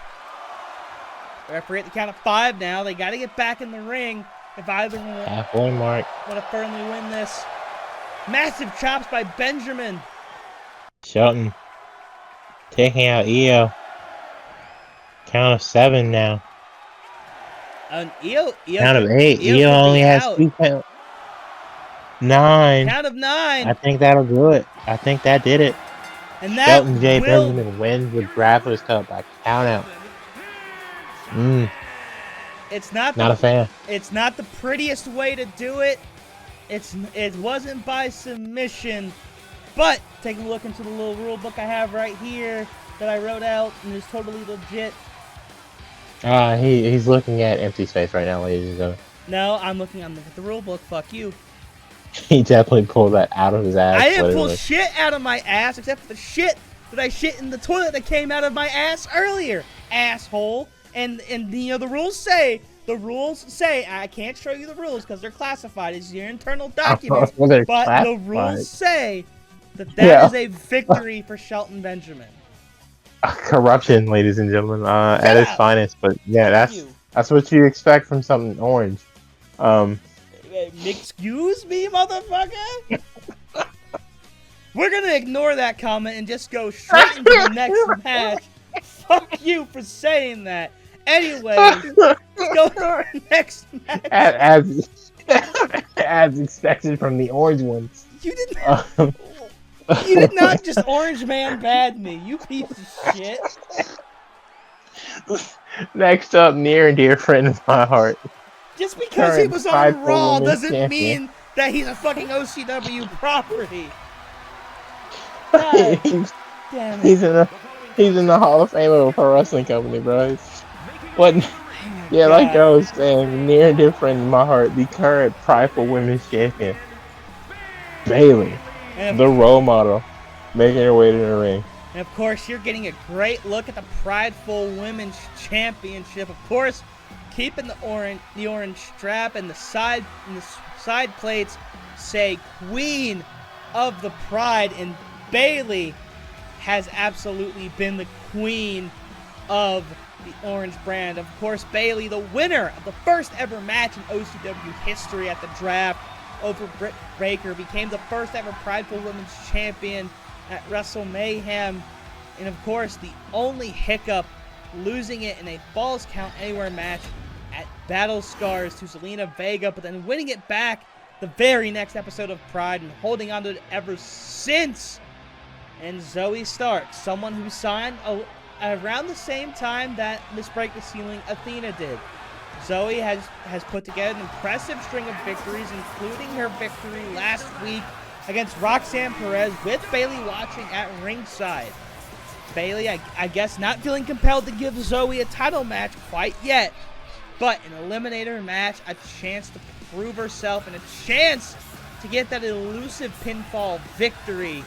Referee at the count of 5 now. They got to get back in the ring if either one Halfway mark. want to firmly win this. Massive chops by Benjamin. Shelton taking out Iyo. Count of 7 now. And Iyo Count of 8. Iyo Iyo could only be has out. 2 counts. 9. Count of 9. I think that'll do it. I think that did it. And that Shelton will... Benjamin wins the Grapplers Cup by count out. It's not a fan. It's not the prettiest way to do it. It wasn't by submission. But taking a look into the little rule book I have right here that I wrote out and is totally legit. He's looking at empty space right now, ladies and gentlemen. No, I'm looking at the rule book. Fuck you. He definitely pulled that out of his ass. I didn't pull literally. shit out of my ass except for the shit that I shit in the toilet that came out of my ass earlier, asshole. And the rules say I can't show you the rules because they're classified. It's your internal documents. Well, they're but classified. the rules say that is a victory for Shelton Benjamin. Corruption, ladies and gentlemen, at its finest. But yeah, that's what you expect from something orange. Excuse me, motherfucker? We're gonna ignore that comment and just go straight into the next match. Fuck you for saying that. Anyways, let's go to the next match. As expected from the orange ones. You did not just orange man bad me, you piece of shit. Next up, near and dear friend of my heart. Just because he was on Prideful Raw Women's doesn't Champion. mean that he's a fucking OCW property. God damn it. He's in the Hall of Fame of a pro wrestling company, bro. What? Yeah, like I was saying, near and dear friend of my heart, the current Prideful Women's Champion, Bayley, the role model, making her way to the ring. And of course, you're getting a great look at the Prideful Women's Championship. Of course, keeping the orange strap and the side plates say Queen of the Pride, and Bayley has absolutely been the queen of the orange brand. Of course, Bayley, the winner of the first ever match in OCW history at the draft over Britt Baker, became the first ever Prideful Women's Champion at Wrestle Mayhem. And of course, the only hiccup, losing it in a Falls Count Anywhere match at Battle Scars to Zelina Vega, but then winning it back the very next episode of Pride and holding on to it ever since. And Zoey Stark, someone who signed around the same time that Miss Break the Ceiling Athena did. Zoey has put together an impressive string of victories, including her victory last week against Roxanne Perez, with Bayley watching at ringside. Bayley, I guess, not feeling compelled to give Zoey a title match quite yet, but an eliminator match, a chance to prove herself, and a chance to get that elusive pinfall victory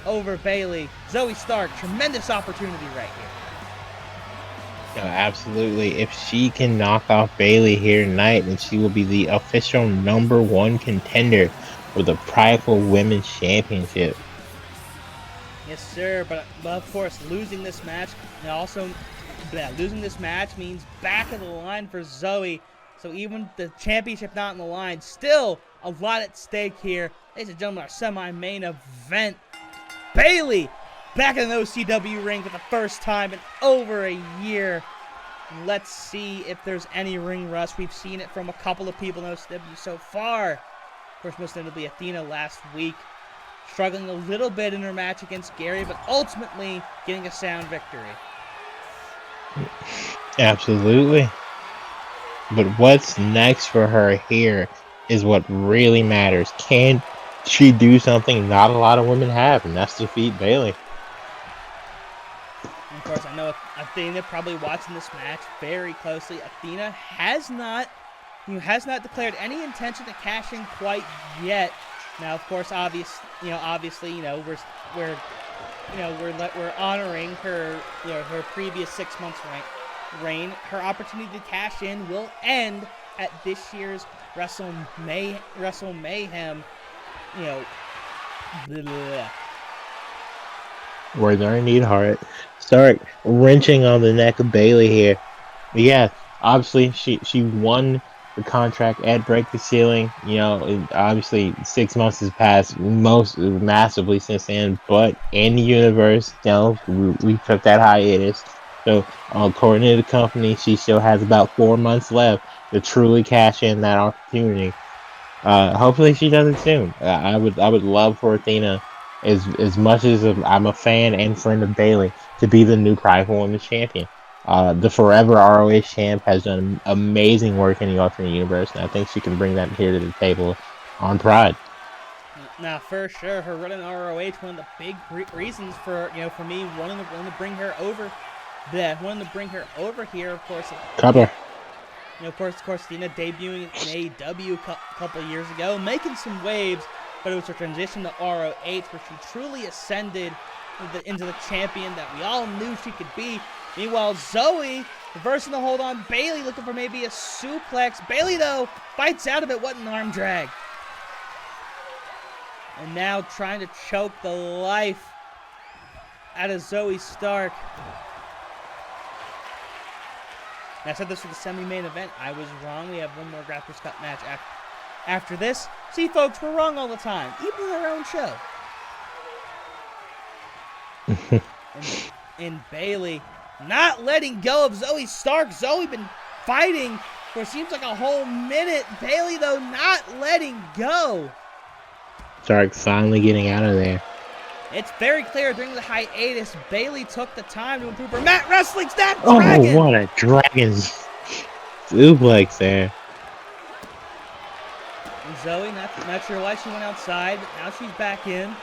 over Bayley. Zoey Stark, tremendous opportunity right here. No, absolutely. If she can knock off Bayley here tonight, then she will be the official #1 contender for the Prideful Women's Championship. Yes, sir. But of course, losing this match means back of the line for Zoey. So even the championship not on the line, still a lot at stake here. Ladies and gentlemen, our semi-main event. Bayley back in the OCW ring for the first time in over a year. Let's see if there's any ring rust. We've seen it from a couple of people in OCW so far. Of course, most notably Athena last week, struggling a little bit in her match against Gary, but ultimately getting a sound victory. Absolutely. But what's next for her here is what really matters. Can she do something not a lot of women have, and that's defeat Bayley? And of course, I know Athena probably watching this match very closely. Athena has not declared any intention to cash in quite yet. Now, of course, obviously, we're honoring her, her previous 6 months reign. Her opportunity to cash in will end at this year's Wrestle Mayhem. Where there need heart. Start wrenching on the neck of Bayley here. But yeah, obviously she won the contract at Break the Ceiling. Obviously 6 months has passed massively since then, but in the universe, we took that hiatus. So according to the company, she still has about 4 months left to truly cash in that opportunity. Hopefully she does it soon. I would love for Athena, as much as I'm a fan and friend of Bayley, to be the new Prideful Women's Champion. The Forever ROH champ has done amazing work in the alternate universe, and I think she can bring that here to the table on Pride. Now, for sure, her run in ROH, one of the big reasons for me wanting to bring her over, here, of course. Cover. Of course, Athena debuting in AEW a couple of years ago, making some waves, but it was her transition to ROH where she truly ascended into the champion that we all knew she could be. Meanwhile, Zoey reversing the hold on Bayley, looking for maybe a suplex. Bayley, though, fights out of it. What an arm drag. And now trying to choke the life out of Zoey Stark. And I said this was the semi-main event. I was wrong. We have one more Grapplers Cup match after this. See, folks, we're wrong all the time, even in our own show. and Bayley not letting go of Zoey Stark. Zoey been fighting for it seems like a whole minute. Bayley, though, not letting go. Stark finally getting out of there. It's very clear during the hiatus, Bayley took the time to improve her mat wrestling. Snap dragon! Oh, what a dragon suplex there. And Zoey, not sure why she went outside, but now she's back in.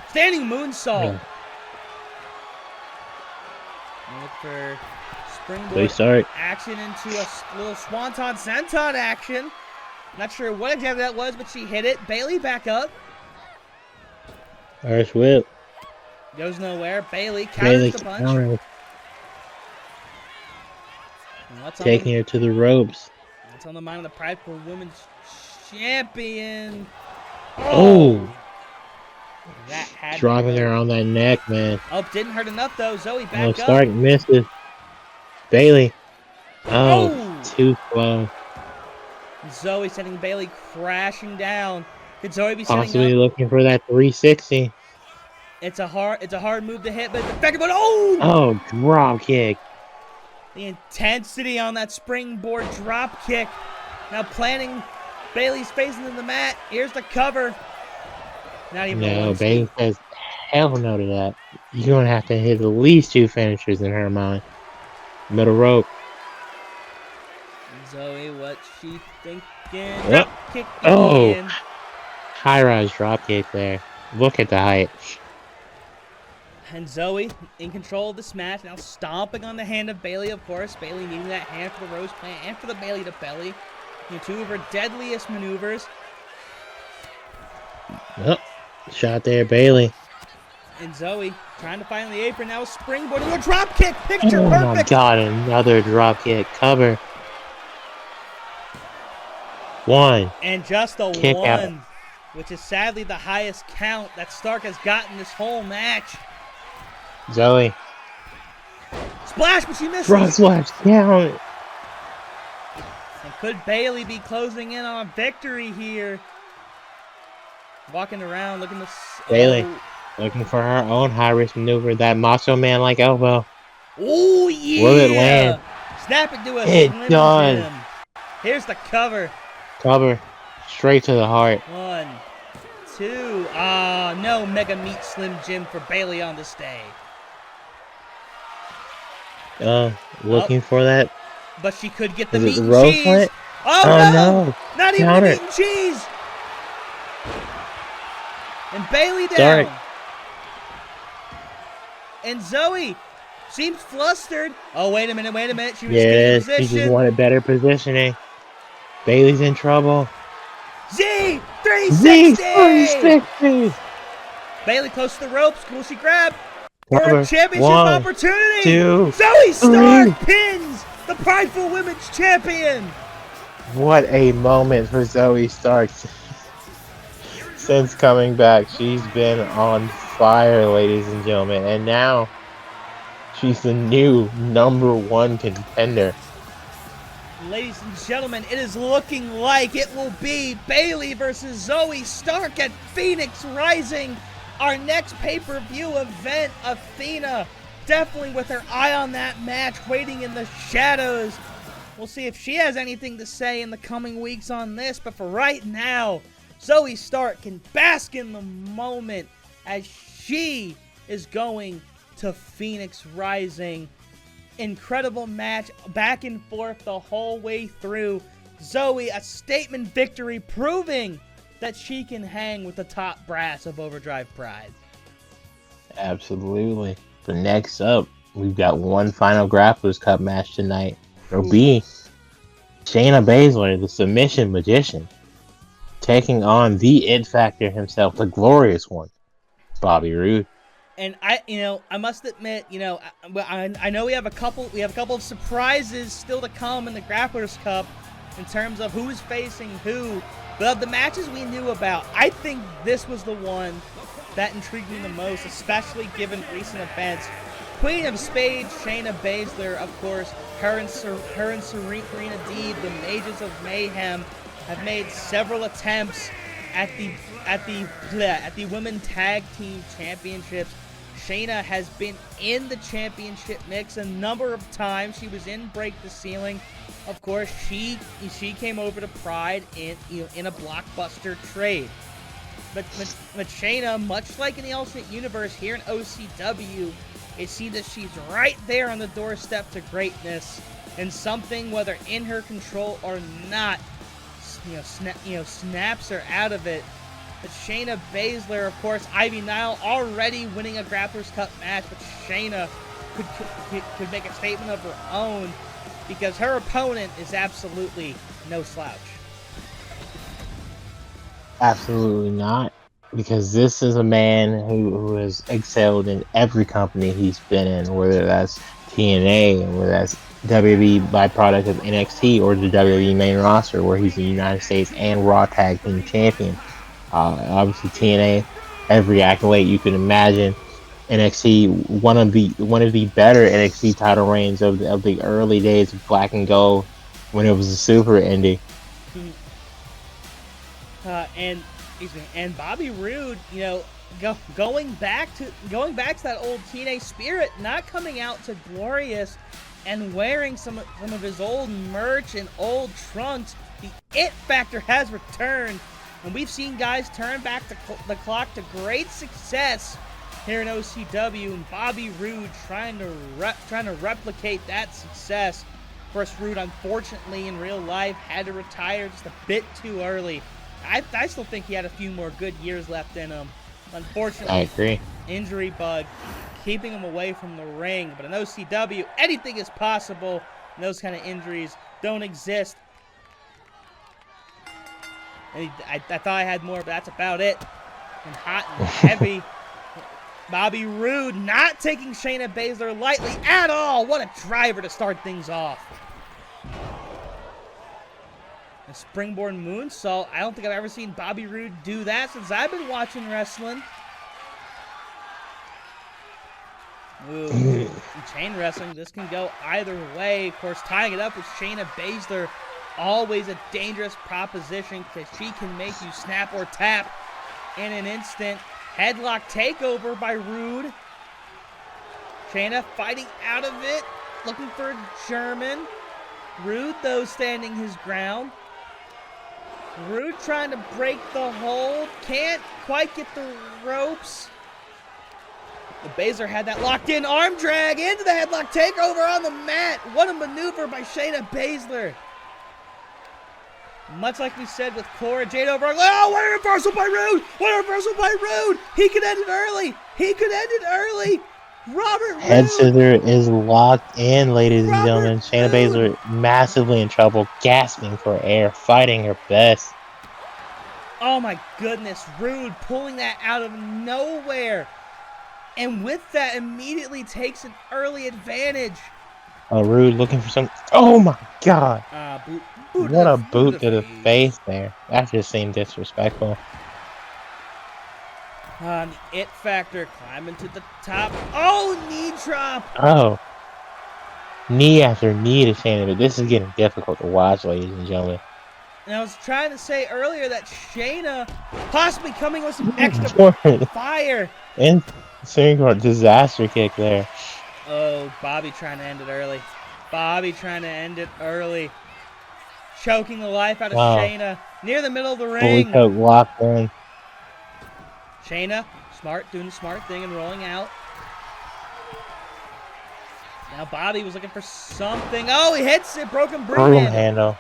Standing moonsault. And look for springboard action into a little swanton senton action. Not sure what exactly that was, but she hit it. Bayley back up. Irish whip. Goes nowhere. Bayley counters the punch. Taking her to the ropes. What's on the mind of the Prideful Women's Champion? Oh! That had Dropping her on that neck, man. Oh, didn't hurt enough though. Zoey Oh, back up. Stark misses. Bayley. Oh, Oh! too slow. Zoey sending Bayley crashing down. Could Zoey be setting Possibly up? looking for that 360. It's a hard move to hit, but it's effective. But oh! Oh, drop kick. The intensity on that springboard drop kick. Now planting Bayley's face into the mat. Here's the cover. Not even a No, one Bayley says hell no to that. You're going to have to hit at least 2 finishers in her mind. Middle rope. Zoey, what she thinking? Yep. Drop kick Oh. in. High rise drop kick there. Look at the height. And Zoey in control of this match, now stomping on the hand of Bayley, of course. Bayley needing that hand for the Rose Plant and for the Bayley to belly. Two of her deadliest maneuvers. Oh, shot there, Bayley. And Zoey trying to find the apron, now springboard into a drop kick. Picture Oh perfect. my god, another drop kick. Cover. 1. And just a Kick 1, out. which is sadly the highest count that Stark has gotten this whole match. Zoey. Splash, but she misses. Front splash count. And could Bayley be closing in on a victory here? Walking around, looking to... Bayley. Looking for her own high-risk maneuver. That Macho Man-like elbow. Oh, yeah! Will it land? Snap it to a It Slim does. Jim. Here's the cover. Cover. Straight to the heart. 1, 2. Ah, no Mega Meat Slim Jim for Bayley on this day. Looking for that. But she could get the Is it meat the and rope cheese. plant? Oh, Oh, no! no. Not even Counter. the meat and cheese! And Bayley down. Sorry. And Zoey seems flustered. Oh, wait a minute. She was Yes, getting she just position. wanted better positioning. Bayley's in trouble. Z! Z 360! 360! Bayley close to the ropes. Will she grab for Cover. a championship 1, opportunity? 2, Zoey Stark 3. pins the Prideful Women's Champion. What a moment for Zoey Stark. Since coming back, she's been on fire, ladies and gentlemen. And now, she's the new #1 contender. Ladies and gentlemen, it is looking like it will be Bayley versus Zoey Stark at Phoenix Rising. Our next pay-per-view event, Athena, definitely with her eye on that match, waiting in the shadows. We'll see if she has anything to say in the coming weeks on this, but for right now, Zoey Stark can bask in the moment as she is going to Phoenix Rising. Incredible match, back and forth the whole way through. Zoey, a statement victory, proving that she can hang with the top brass of Overdrive Pride. Absolutely. But next up, we've got one final Grapplers Cup match tonight. It'll be Shayna Bazler, the submission magician, taking on the IT Factor himself, the glorious one, Bobby Roode. And I must admit, I know we have a couple of surprises still to come in the Grapplers Cup in terms of who's facing who. But of the matches we knew about, I think this was the one that intrigued me the most, especially given recent events. Queen of Spades, Shayna Bazler, of course, her and Serena Deeb, the Mages of Mayhem, have made several attempts at the Women Tag Team Championships. Shayna has been in the championship mix a number of times. She was in Break the Ceiling. Of course, she came over to Pride in a blockbuster trade. But Shayna, much like in the alternate universe here in OCW, it seems that she's right there on the doorstep to greatness, and something, whether in her control or not, snaps her out of it. But Shayna Bazler, of course, Ivy Nile already winning a Grapplers Cup match, but Shayna could make a statement of her own because her opponent is absolutely no slouch. Absolutely not. Because this is a man who has excelled in every company he's been in, whether that's TNA, or whether that's WWE byproduct of NXT, or the WWE main roster, where he's the United States and Raw Tag Team Champion. Obviously, TNA every accolade you can imagine. NXT, one of the better NXT title reigns of the early days of Black and Gold, when it was a super indie. And Bobby Roode, going back to that old teenage spirit, not coming out to Glorious and wearing some of his old merch and old trunks. The It Factor has returned, and we've seen guys turn back the clock to great success here in OCW, and Bobby Roode trying to replicate that success. Of course, Roode, unfortunately, in real life, had to retire just a bit too early. I still think he had a few more good years left in him. Unfortunately, I agree. Injury bug keeping him away from the ring. But in OCW, anything is possible, and those kind of injuries don't exist. And I thought I had more, but that's about it. And hot and heavy. Bobby Roode not taking Shayna Bazler lightly at all. What a driver to start things off. A springboard moonsault. I don't think I've ever seen Bobby Roode do that since I've been watching wrestling. Ooh, in chain wrestling, this can go either way. Of course, tying it up with Shayna Bazler, always a dangerous proposition because she can make you snap or tap in an instant. Headlock takeover by Roode. Shayna fighting out of it, looking for a German. Roode, though, standing his ground. Roode trying to break the hold. Can't quite get the ropes. The Bazler had that locked in. Arm drag into the headlock takeover on the mat. What a maneuver by Shayna Bazler. Much like we said with Cora Jade over. Oh, what a reversal by Roode. What a reversal by Roode. He could end it early. He could end it early. Robert Roode. Head scissor is locked in, ladies and gentlemen. Shayna Bazler massively in trouble, gasping for air, fighting her best. Oh my goodness, Roode pulling that out of nowhere. And with that, immediately takes an early advantage. Roode looking for some... Oh my god. What a boot to the face there. That just seemed disrespectful. The It Factor climbing to the top. Oh, knee drop. Oh. Knee after knee to Shayna, but this is getting difficult to watch, ladies and gentlemen. And I was trying to say earlier that Shayna possibly coming with some extra fire. And single disaster kick there. Oh, Bobby trying to end it early. Bobby trying to end it early. Choking the life out of Shayna near the middle of the ring. Fully choke locked in. Shayna, doing the smart thing and rolling out. Now Bobby was looking for something. Oh, he hits it. Broken broom handle.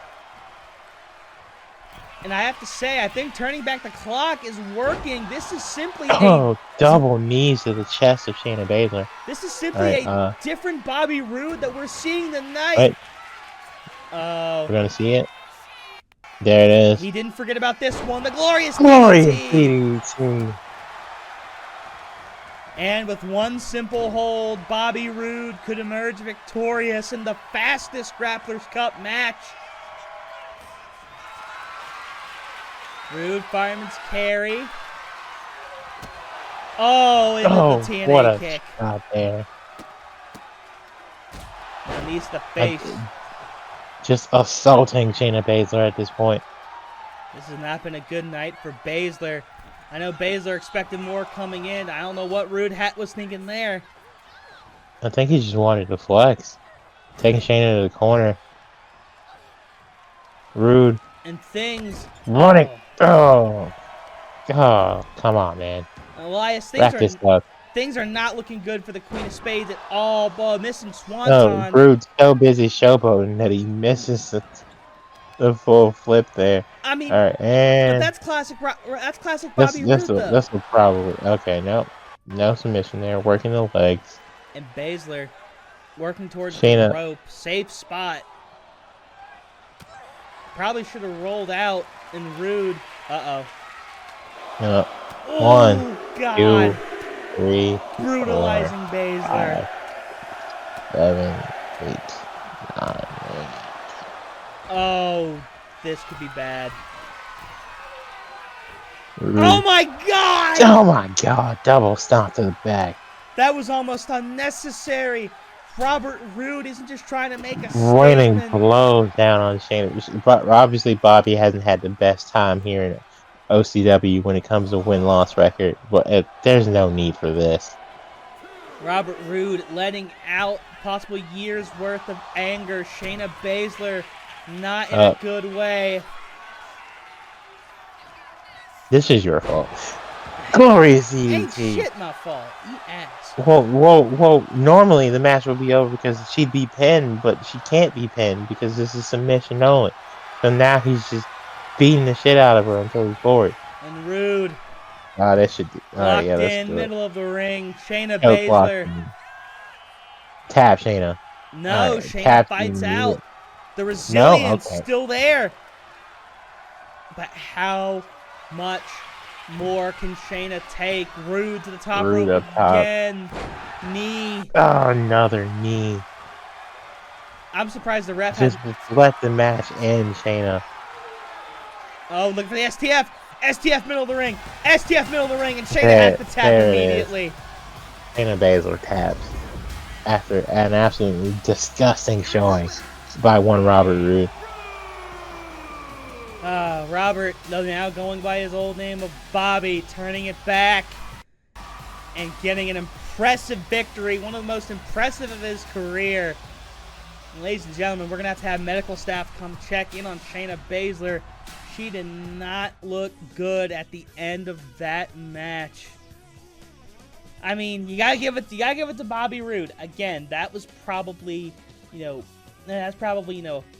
And I have to say, I think turning back the clock is working. This is simply double knees to the chest of Shayna Bazler. This is simply a different Bobby Roode that we're seeing tonight. Wait. Oh. We're going to see it. There it is. He didn't forget about this one. The glorious DDT. And with one simple hold, Bobby Roode could emerge victorious in the fastest Grapplers Cup match. Roode fireman's carry. Oh, into the TNA what a kick. shot there. And knees to the face. Just assaulting Shayna Bazler at this point. This has not been a good night for Bazler. I know Bazler expected more coming in. I don't know what Roode was thinking there. I think he just wanted to flex. Taking Shayna to the corner. Roode. And things... Running. Oh, come on, man. Elias, things are not looking good for the Queen of Spades at all. Ball missing Swanton. Oh, Roode's so busy showboating that he misses the full flip there. I mean, all right, and that's classic. That's classic Bobby Roode. This will probably no submission there. Working the legs. And Bazler working towards the rope. Safe spot. Probably should have rolled out. And Roode. No. Oh, 1, God. 2, 3, brutalizing 4, Bazler. 5, 7, 8, 9. Oh, this could be bad. Oh my God! Oh my God! Double stomp to the back. That was almost unnecessary. Robert Roode isn't just trying to make a Raining statement. blows down on Shayna. But obviously, Bobby hasn't had the best time here in OCW when it comes to win-loss record. But there's no need for this. Robert Roode letting out possible years worth of anger. Shayna Bazler not in a good way. This is your fault. Glorious Ain't EDT. shit my fault. Eat ass. Whoa. Normally the match would be over because she'd be pinned, but she can't be pinned because this is submission only. So now he's just beating the shit out of her until he's bored. And Roode. That should do. Locked Yeah, let's in, do it. middle of the ring. Shayna Choke block. Bazler. Tap Shayna. No, Right, Shayna fights out. The resilience still there. But how much more can Shayna take? Roode to the top rope again. Knee. Oh, another knee. I'm surprised the ref just let the match end, Shayna. Oh, look for the STF. STF middle of the ring. STF middle of the ring, and Shayna has to tap immediately. Shayna Bazler taps after an absolutely disgusting showing by one Robert Roode. Robert, now going by his old name of Bobby, turning it back and getting an impressive victory, one of the most impressive of his career. And ladies and gentlemen, we're going to have medical staff come check in on Shayna Bazler. She did not look good at the end of that match. I mean, you gotta give it to Bobby Roode. Again, that was probably, a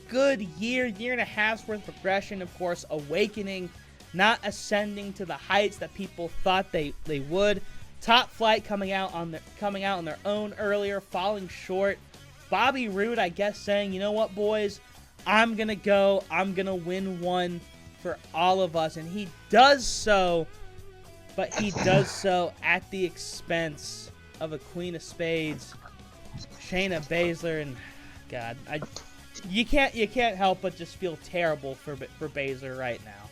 good year and a half's worth of progression. Of course, awakening, not ascending to the heights that people thought they would. Top Flight coming out on their own earlier, falling short. Bobby Roode, I guess, saying, you know what, boys, I'm gonna win one for all of us, and he does so. But he does so at the expense of a Queen of Spades, Shayna Bazler, and God, you can't help but just feel terrible for Bazler right now.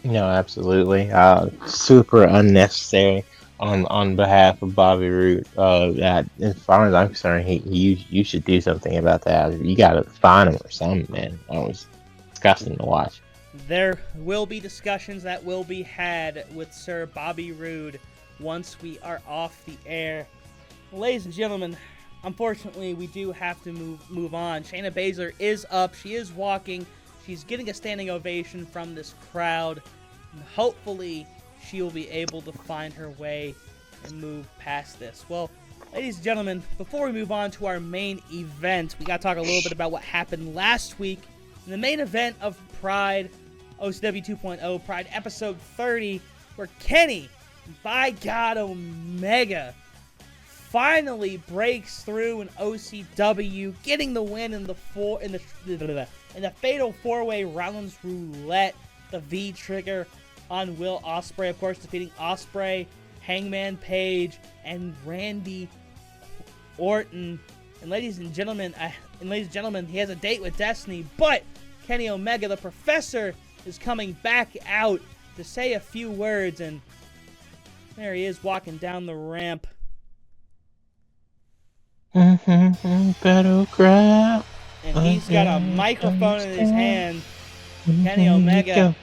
No, absolutely. Super unnecessary on behalf of Bobby Roode. As far as I'm concerned, you should do something about that. You gotta fine him or something, man. That was disgusting to watch. There will be discussions that will be had with Sir Bobby Roode once we are off the air. Ladies and gentlemen, unfortunately, we do have to move on. Shayna Bazler is up. She is walking. She's getting a standing ovation from this crowd. And hopefully, she will be able to find her way and move past this. Well, ladies and gentlemen, before we move on to our main event, we got to talk a little bit about what happened last week in the main event of Pride, OCW 2.0 Pride episode 30, where Kenny, by God Omega, finally breaks through in OCW, getting the win in the fatal four-way Rollins Roulette, the V trigger on Will Ospreay, of course, defeating Ospreay, Hangman Page, and Randy Orton. And ladies and gentlemen, he has a date with Destiny, but Kenny Omega, the Professor, is coming back out to say a few words, and there he is walking down the ramp. Battleground. And he's got a microphone in his hand. Kenny Omega.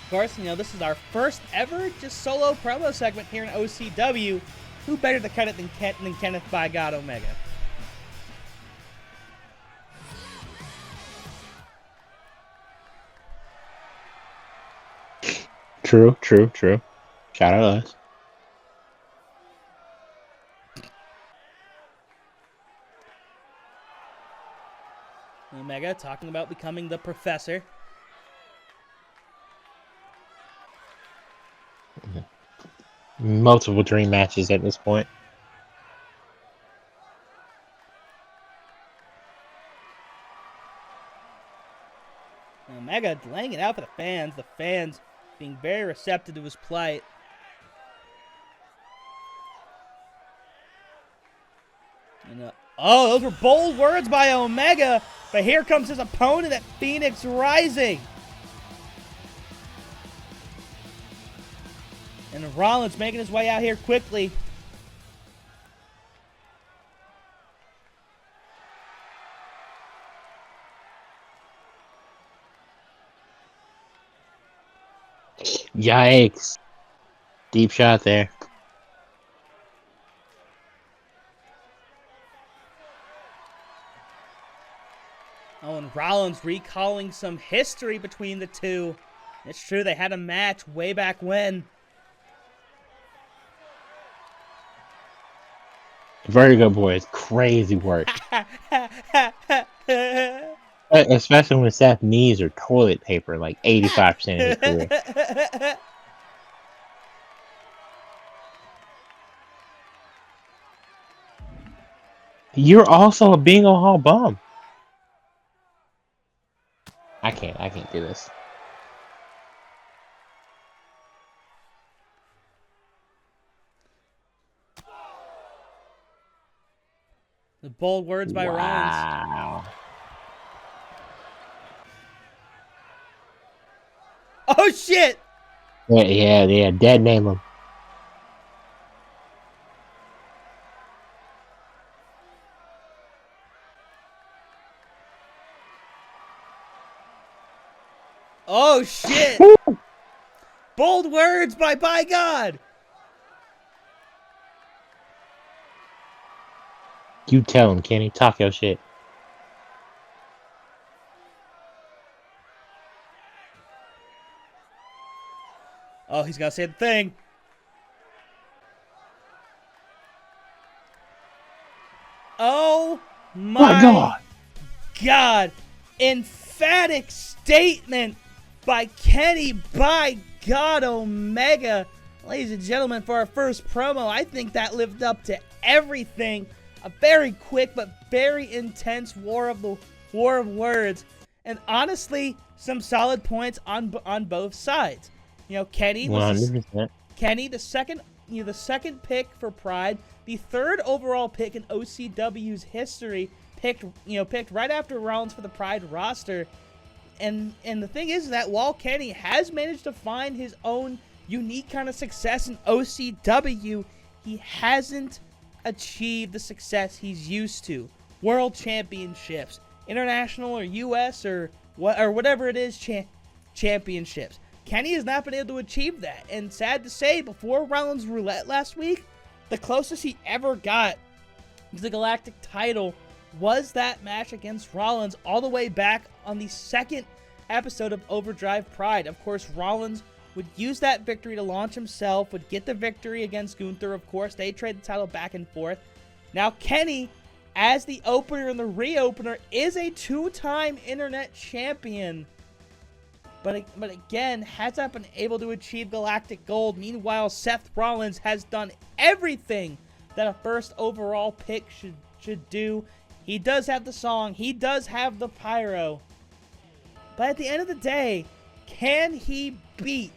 Of course, this is our first ever just solo promo segment here in OCW. Who better to cut it than Kenneth by God Omega? True. Shout out us. Omega talking about becoming the Professor. Multiple dream matches at this point. Omega laying it out for the fans. The fans being very receptive to his plight. And, those were bold words by Omega. But here comes his opponent at Phoenix Rising. And Rollins making his way out here quickly. Yikes. Deep shot there. Oh, and Rollins recalling some history between the two. It's true, they had a match way back when. Vertigo Boys, crazy work. Especially when Seth's knees are toilet paper like 85% of his career. You're also a bingo hall bum. I can't do this. The bold words by Rollins. Wow. Oh, shit! Yeah, dead name him. Oh, shit! Bold words by God! You tell him, Kenny. Talk your shit. Oh, he's gonna say the thing. Oh my God. Emphatic statement by Kenny, by God, Omega. Ladies and gentlemen, for our first promo, I think that lived up to everything. A very quick but very intense war of words. And honestly, some solid points on both sides. You know, Kenny was 100%. Kenny, the second pick for Pride, the third overall pick in OCW's history, picked right after Rollins for the Pride roster. And the thing is that while Kenny has managed to find his own unique kind of success in OCW, he hasn't achieved the success he's used to. World championships, international or US or whatever it is, championships. Kenny has not been able to achieve that, and sad to say, before Rollins Roulette last week, the closest he ever got to the Galactic title was that match against Rollins all the way back on the second episode of Overdrive Pride. Of course, Rollins would use that victory to launch himself, would get the victory against Gunther, of course. They trade the title back and forth. Now, Kenny, as the opener and the reopener, is a two-time internet champion. But again, has not been able to achieve Galactic Gold. Meanwhile, Seth Rollins has done everything that a first overall pick should do. He does have the song. He does have the pyro. But at the end of the day, can he beat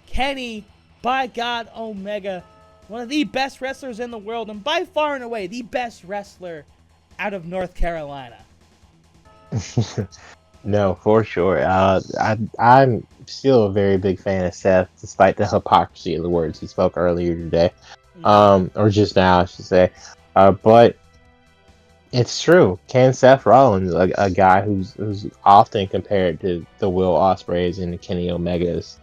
Kenny, by God, Omega, one of the best wrestlers in the world, and by far and away the best wrestler out of North Carolina? No, for sure. I'm still a very big fan of Seth, despite the hypocrisy of the words he spoke earlier today, or just now, I should say. But it's true. Can Seth Rollins, a guy who's often compared to the Will Ospreays and the Kenny Omegas,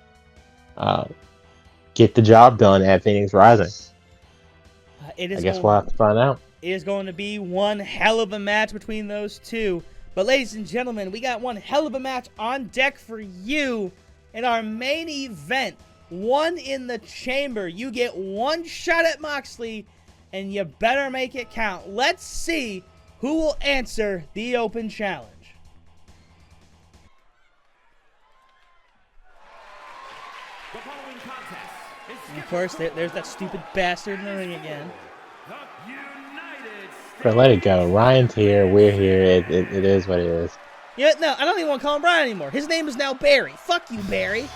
get the job done at Phoenix Rising? I guess we'll have to find out. It is going to be one hell of a match between those two. But ladies and gentlemen, we got one hell of a match on deck for you in our main event. One in the chamber. You get one shot at Moxley, and you better make it count. Let's see who will answer the open challenge. The following contest is And of course, there's that stupid bastard in the ring again. the United But let it go. Ryan's here. We're here. It is what it is. Yeah, no, I don't even want to call him Brian anymore. His name is now Barry. Fuck you, Barry.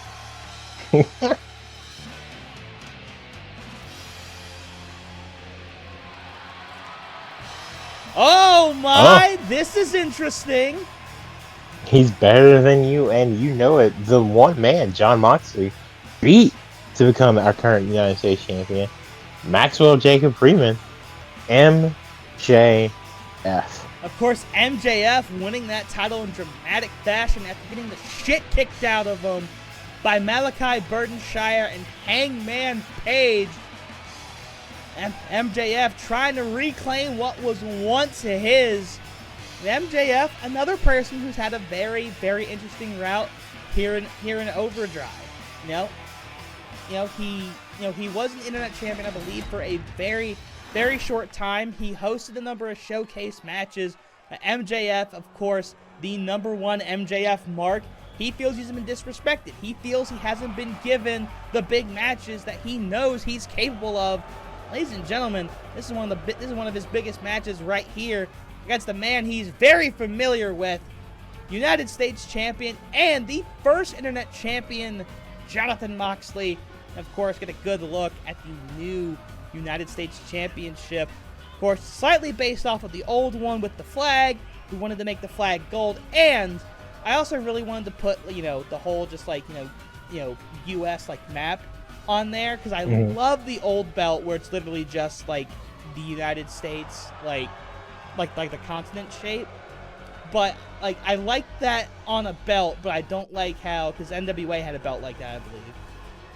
Oh my, this is interesting. He's better than you, and you know it. The one man, Jon Moxley, beat to become our current United States champion, Maxwell Jacob Freeman, MJF. Of course, MJF winning that title in dramatic fashion after getting the shit kicked out of him by Malachi Burtonshire and Hangman Page. And MJF trying to reclaim what was once his. MJF, another person who's had a very, very interesting route here in Overdrive. He was an internet champion, I believe, for a very, very short time. He hosted a number of showcase matches. MJF, of course, the #1 MJF mark. He feels he's been disrespected. He feels he hasn't been given the big matches that he knows he's capable of. Ladies and gentlemen, this is one of his biggest matches right here against the man he's very familiar with, United States champion and the first internet champion, Jon Moxley. Of course, get a good look at the new United States Championship. Of course, slightly based off of the old one with the flag. We wanted to make the flag gold, and I also really wanted to put, the whole just U.S. map on there, because I love the old belt where it's literally just the United States, like the continent shape. But I like that on a belt, but I don't like how, because NWA had a belt like that, I believe.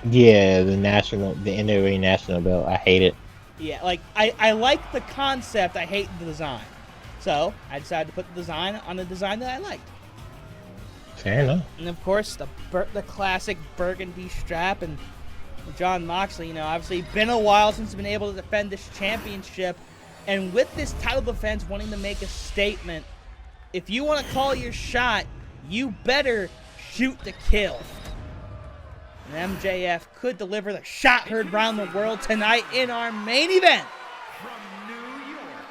Yeah, the NWA national belt. I hate it. Yeah, I like the concept. I hate the design. So I decided to put the design on the design that I liked. Fair enough. And of course, the classic burgundy strap, and Jon Moxley, obviously been a while since he's been able to defend this championship. And with this title defense, wanting to make a statement, if you want to call your shot, you better shoot to kill. And MJF could deliver the shot heard around the world tonight in our main event. From New York,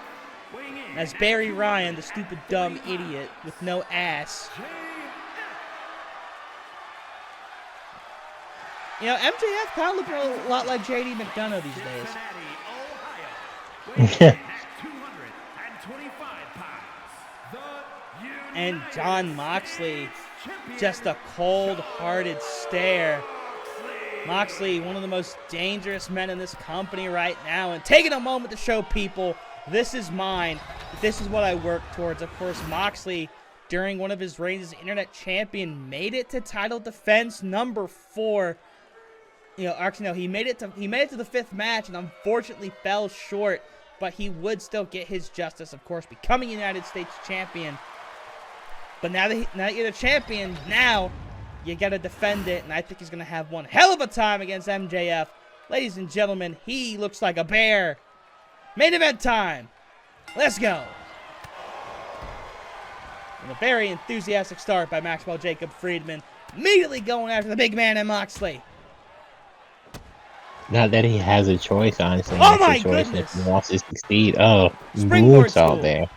weighing in As Barry Ryan, the stupid dumb idiot with no ass. MJF kind of looking a lot like JD McDonough these days. Cincinnati, Ohio, weighing in at 225 pounds, the And United Jon Moxley, States champion, just a cold-hearted stare. Moxley. Moxley, one of the most dangerous men in this company right now, and taking a moment to show people, this is mine. This is what I work towards. Of course, Moxley, during one of his reigns as internet champion, made it to title defense #4. Actually, no, he made it to the 5th match, and unfortunately fell short. But he would still get his justice, of course, becoming United States champion. But now that you're the champion, now you got to defend it, and I think he's going to have one hell of a time against MJF. Ladies and gentlemen, he looks like a bear. Main event time. Let's go. And a very enthusiastic start by Maxwell Jacob Friedman, immediately going after the big man in Moxley. Not that he has a choice, honestly. Oh my situation goodness. if he wants to succeed. Oh, Springboard moves all school. there.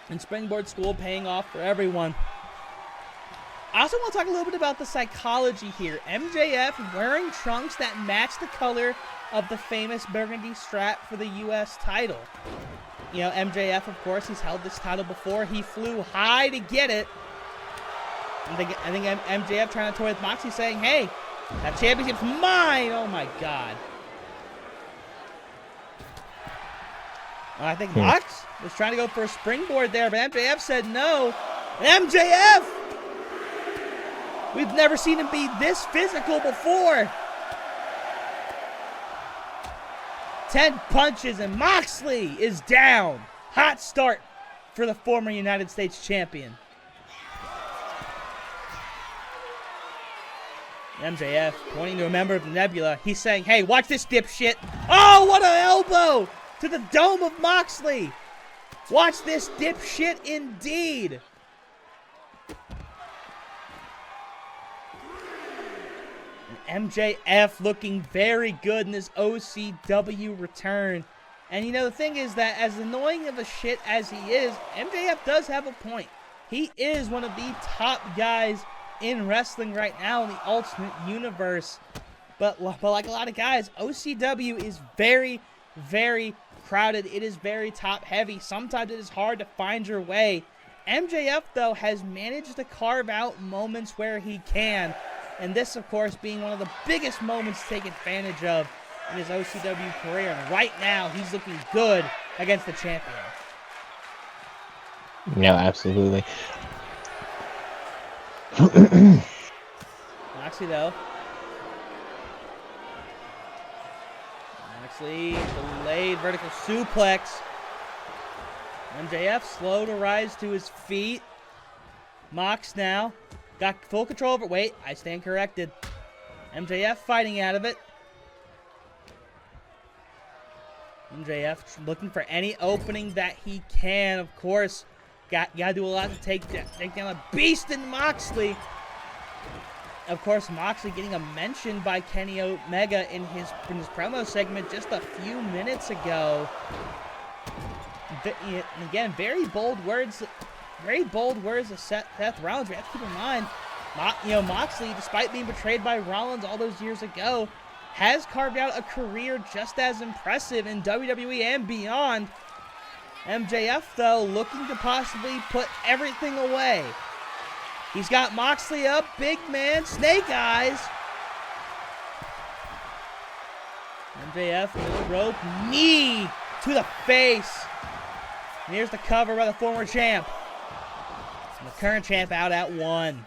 And Springboard School paying off for everyone. I also want to talk a little bit about the psychology here. MJF wearing trunks that match the color of the famous burgundy strap for the U.S. title. MJF, of course, he's held this title before. He flew high to get it. I think MJF trying to toy with Moxley, saying, hey, that championship's mine! Oh my god. I think Mox was trying to go for a springboard there, but MJF said no. And MJF! We've never seen him be this physical before. 10 punches and Moxley is down. Hot start for the former United States champion. MJF pointing to a member of the Nebula. He's saying, hey, watch this dipshit. Oh, what an elbow to the dome of Moxley. Watch this dipshit indeed. And MJF looking very good in his OCW return. And the thing is that as annoying of a shit as he is, MJF does have a point. He is one of the top guys in wrestling right now in the Ultimate Universe. But like a lot of guys, OCW is very, very crowded. It is very top heavy. Sometimes it is hard to find your way. MJF, though, has managed to carve out moments where he can. And this, of course, being one of the biggest moments to take advantage of in his OCW career. And right now, he's looking good against the champion. No, absolutely. Moxley, though. Moxley, delayed vertical suplex. MJF slow to rise to his feet. Mox now got full control over. Wait, I stand corrected. MJF fighting out of it. MJF looking for any opening that he can. Of course, gotta do a lot to take down a beast in Moxley. Of course, Moxley getting a mention by Kenny Omega in his promo segment just a few minutes ago. And again, very bold words. Very bold words of Seth Rollins. We have to keep in mind, Moxley, despite being betrayed by Rollins all those years ago, has carved out a career just as impressive in WWE and beyond. MJF, though, looking to possibly put everything away. He's got Moxley up, big man, snake eyes. MJF, middle rope, knee to the face. And here's the cover by the former champ. And the current champ out at 1.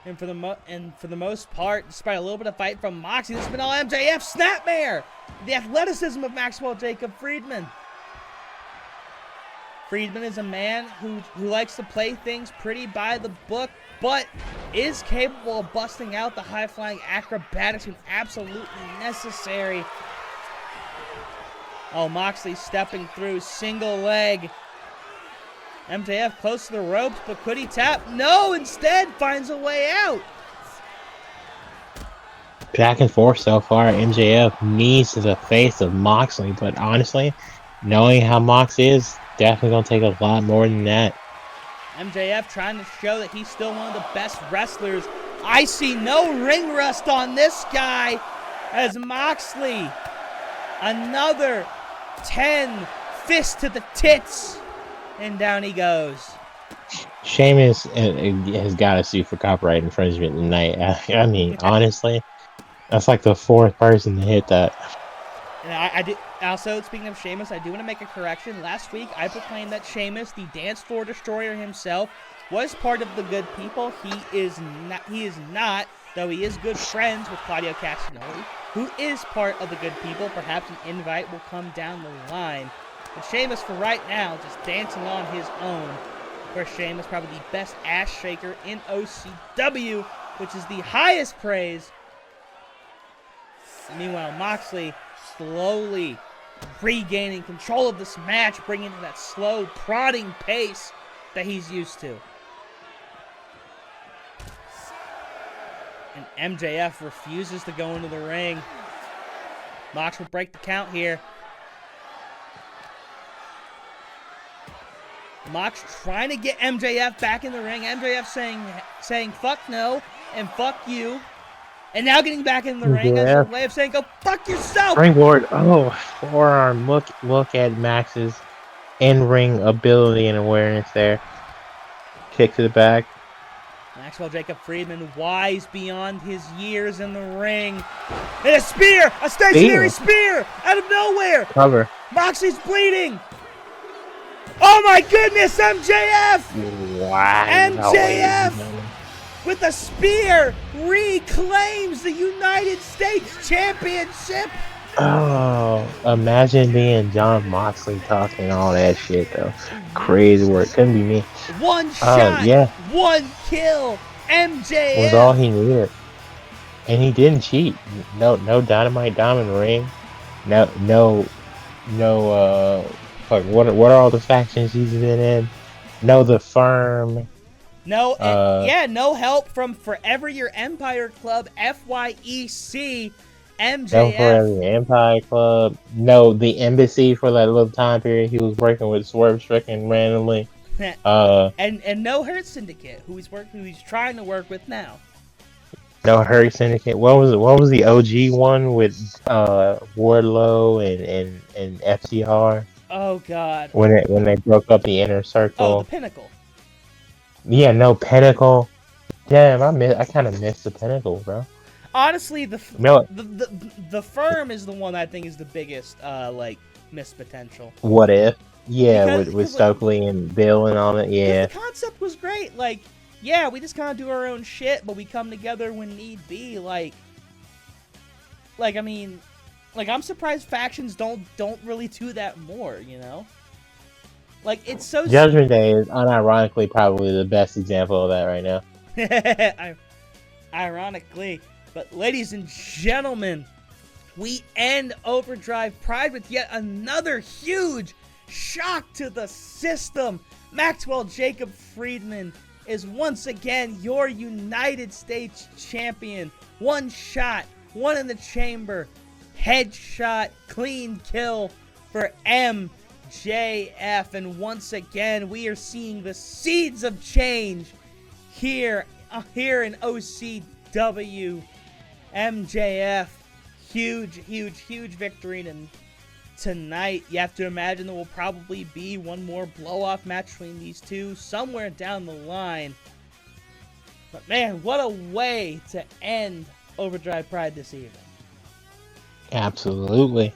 And for the most part, despite a little bit of fight from Moxley, this has been all MJF. Snapmare! The athleticism of Maxwell Jacob Friedman. Friedman is a man who likes to play things pretty by the book, but is capable of busting out the high-flying acrobatics when absolutely necessary. Oh, Moxley stepping through, single leg. MJF close to the ropes, but could he tap? No, instead finds a way out. Back and forth so far. MJF knees to the face of Moxley, but honestly, knowing how Mox is, definitely gonna take a lot more than that. MJF trying to show that he's still one of the best wrestlers. I see no ring rust on this guy as Moxley. Another 10 fist to the tits. And down he goes. Sheamus has got to sue for copyright infringement tonight. I mean, honestly, that's like the 4th person to hit that. And I did. Also, speaking of Sheamus, I do want to make a correction. Last week, I proclaimed that Sheamus, the dance floor destroyer himself, was part of the good people. He is not, though he is good friends with Claudio Castagnoli, who is part of the good people. Perhaps an invite will come down the line. But Sheamus, for right now, just dancing on his own. Of course, Sheamus probably the best ass shaker in OCW, which is the highest praise. Meanwhile, Moxley slowly regaining control of this match, bringing that slow, prodding pace that he's used to. And MJF refuses to go into the ring. Mox will break the count here. Mox trying to get MJF back in the ring. MJF saying fuck no and fuck you. And now getting back in the ring as a way of saying go fuck yourself. Springboard. Oh, forearm. Look at Max's in-ring ability and awareness there. Kick to the back. Maxwell Jacob Friedman, wise beyond his years in the ring. And a spear! A stationary spear! Out of nowhere! Cover. Moxley's bleeding! Oh my goodness, MJF! Wow. MJF with a spear reclaims the United States Championship! Oh, imagine being Jon Moxley talking all that shit though. Crazy work. Couldn't be me. One shot, yeah. One kill, MJF! Was all he needed. And he didn't cheat. No Dynamite Diamond ring. No fuck, what are all the factions he's been in? No, the Firm. No, no help from Forever Your Empire Club, FYEC, MJF. No Forever Your Empire Club. No, the Embassy for that little time period he was working with Swerve Strickland randomly. And no Hurt Syndicate, who he's trying to work with now. No Hurt Syndicate. What was the OG one with Wardlow and FTR? Oh God. When they broke up the Inner Circle. Oh, the Pinnacle. Yeah, no Pinnacle. Damn, I kind of miss the Pinnacle, bro. Honestly, You know what? the firm is the one I think is the biggest like missed potential. What if? Yeah, Because with because like Stokely and Bill and all that. because the Yeah, concept was great. Like, yeah, we just kind of do our own shit, but we come together when need be. Like I mean, like I'm surprised factions don't really do that more. You know, like it's so. Judgment Day is unironically probably the best example of that right now. Ironically, but ladies and gentlemen, we end Overdrive Pride with yet another huge shock to the system. Maxwell Jacob Friedman is once again your United States champion. One shot, one in the chamber, headshot, clean kill for MJF. And once again, we are seeing the seeds of change here in OCW. MJF, huge victory. And tonight, you have to imagine there will probably be one more blow-off match between these two somewhere down the line. But man, what a way to end Overdrive Pride this evening. Absolutely.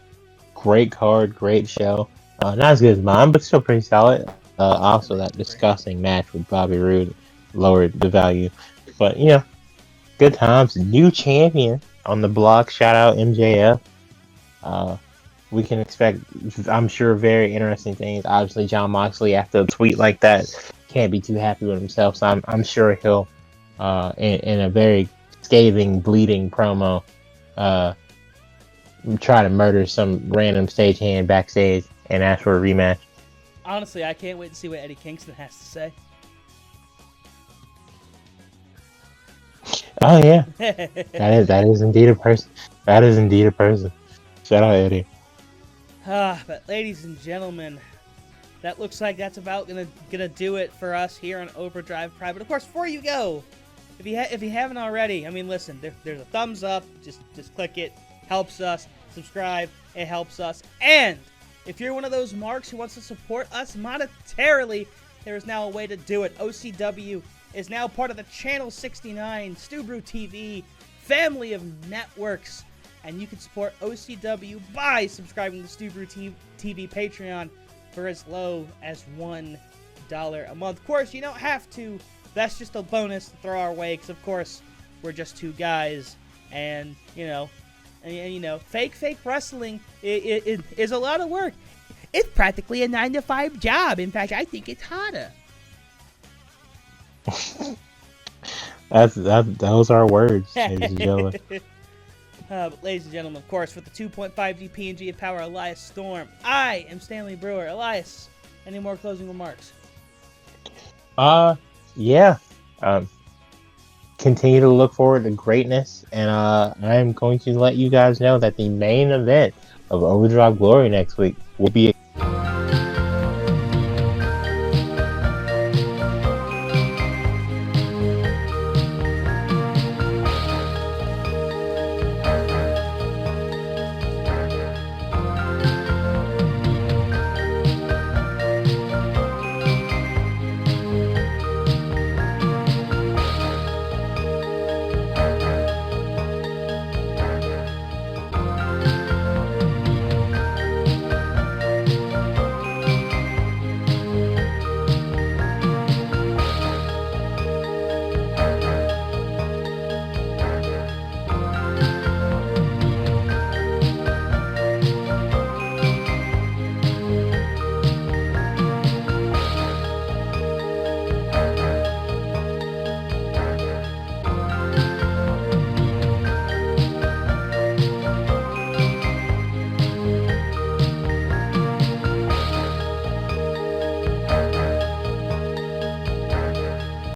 Great card, great show. Not as good as mine, but still pretty solid. Also, that disgusting match with Bobby Roode lowered the value. But, good times. New champion on the block. Shout out MJF. We can expect, I'm sure, very interesting things. Obviously, Jon Moxley, after a tweet like that, can't be too happy with himself. So I'm sure he'll, in a very scathing, bleeding promo, try to murder some random stagehand backstage and ask for a rematch. Honestly, I can't wait to see what Eddie Kingston has to say. Oh yeah, that is indeed a person. That is indeed a person. Shout out Eddie. But ladies and gentlemen, that looks like that's about gonna do it for us here on Overdrive Pride. But of course, before you go, if you haven't already, I mean, listen, there's a thumbs up. Just click it. Helps us. Subscribe. It helps us. And if you're one of those marks who wants to support us monetarily, there is now a way to do it. OCW is now part of the Channel 69 Stubrew TV family of networks. And you can support OCW by subscribing to Stubrew TV Patreon for as low as $1 a month. Of course, you don't have to. That's just a bonus to throw our way, because of course we're just two guys, and fake wrestling is a lot of work. It's practically a 9-to-5 job. In fact, I think it's harder. Those are words, ladies and gentlemen. But ladies and gentlemen, of course, with the 2.5G PNG of Power, Elias Storm, I am Stanley Brewer. Elias, any more closing remarks? Yeah. Continue to look forward to greatness, and I'm going to let you guys know that the main event of Overdrive Glory next week will be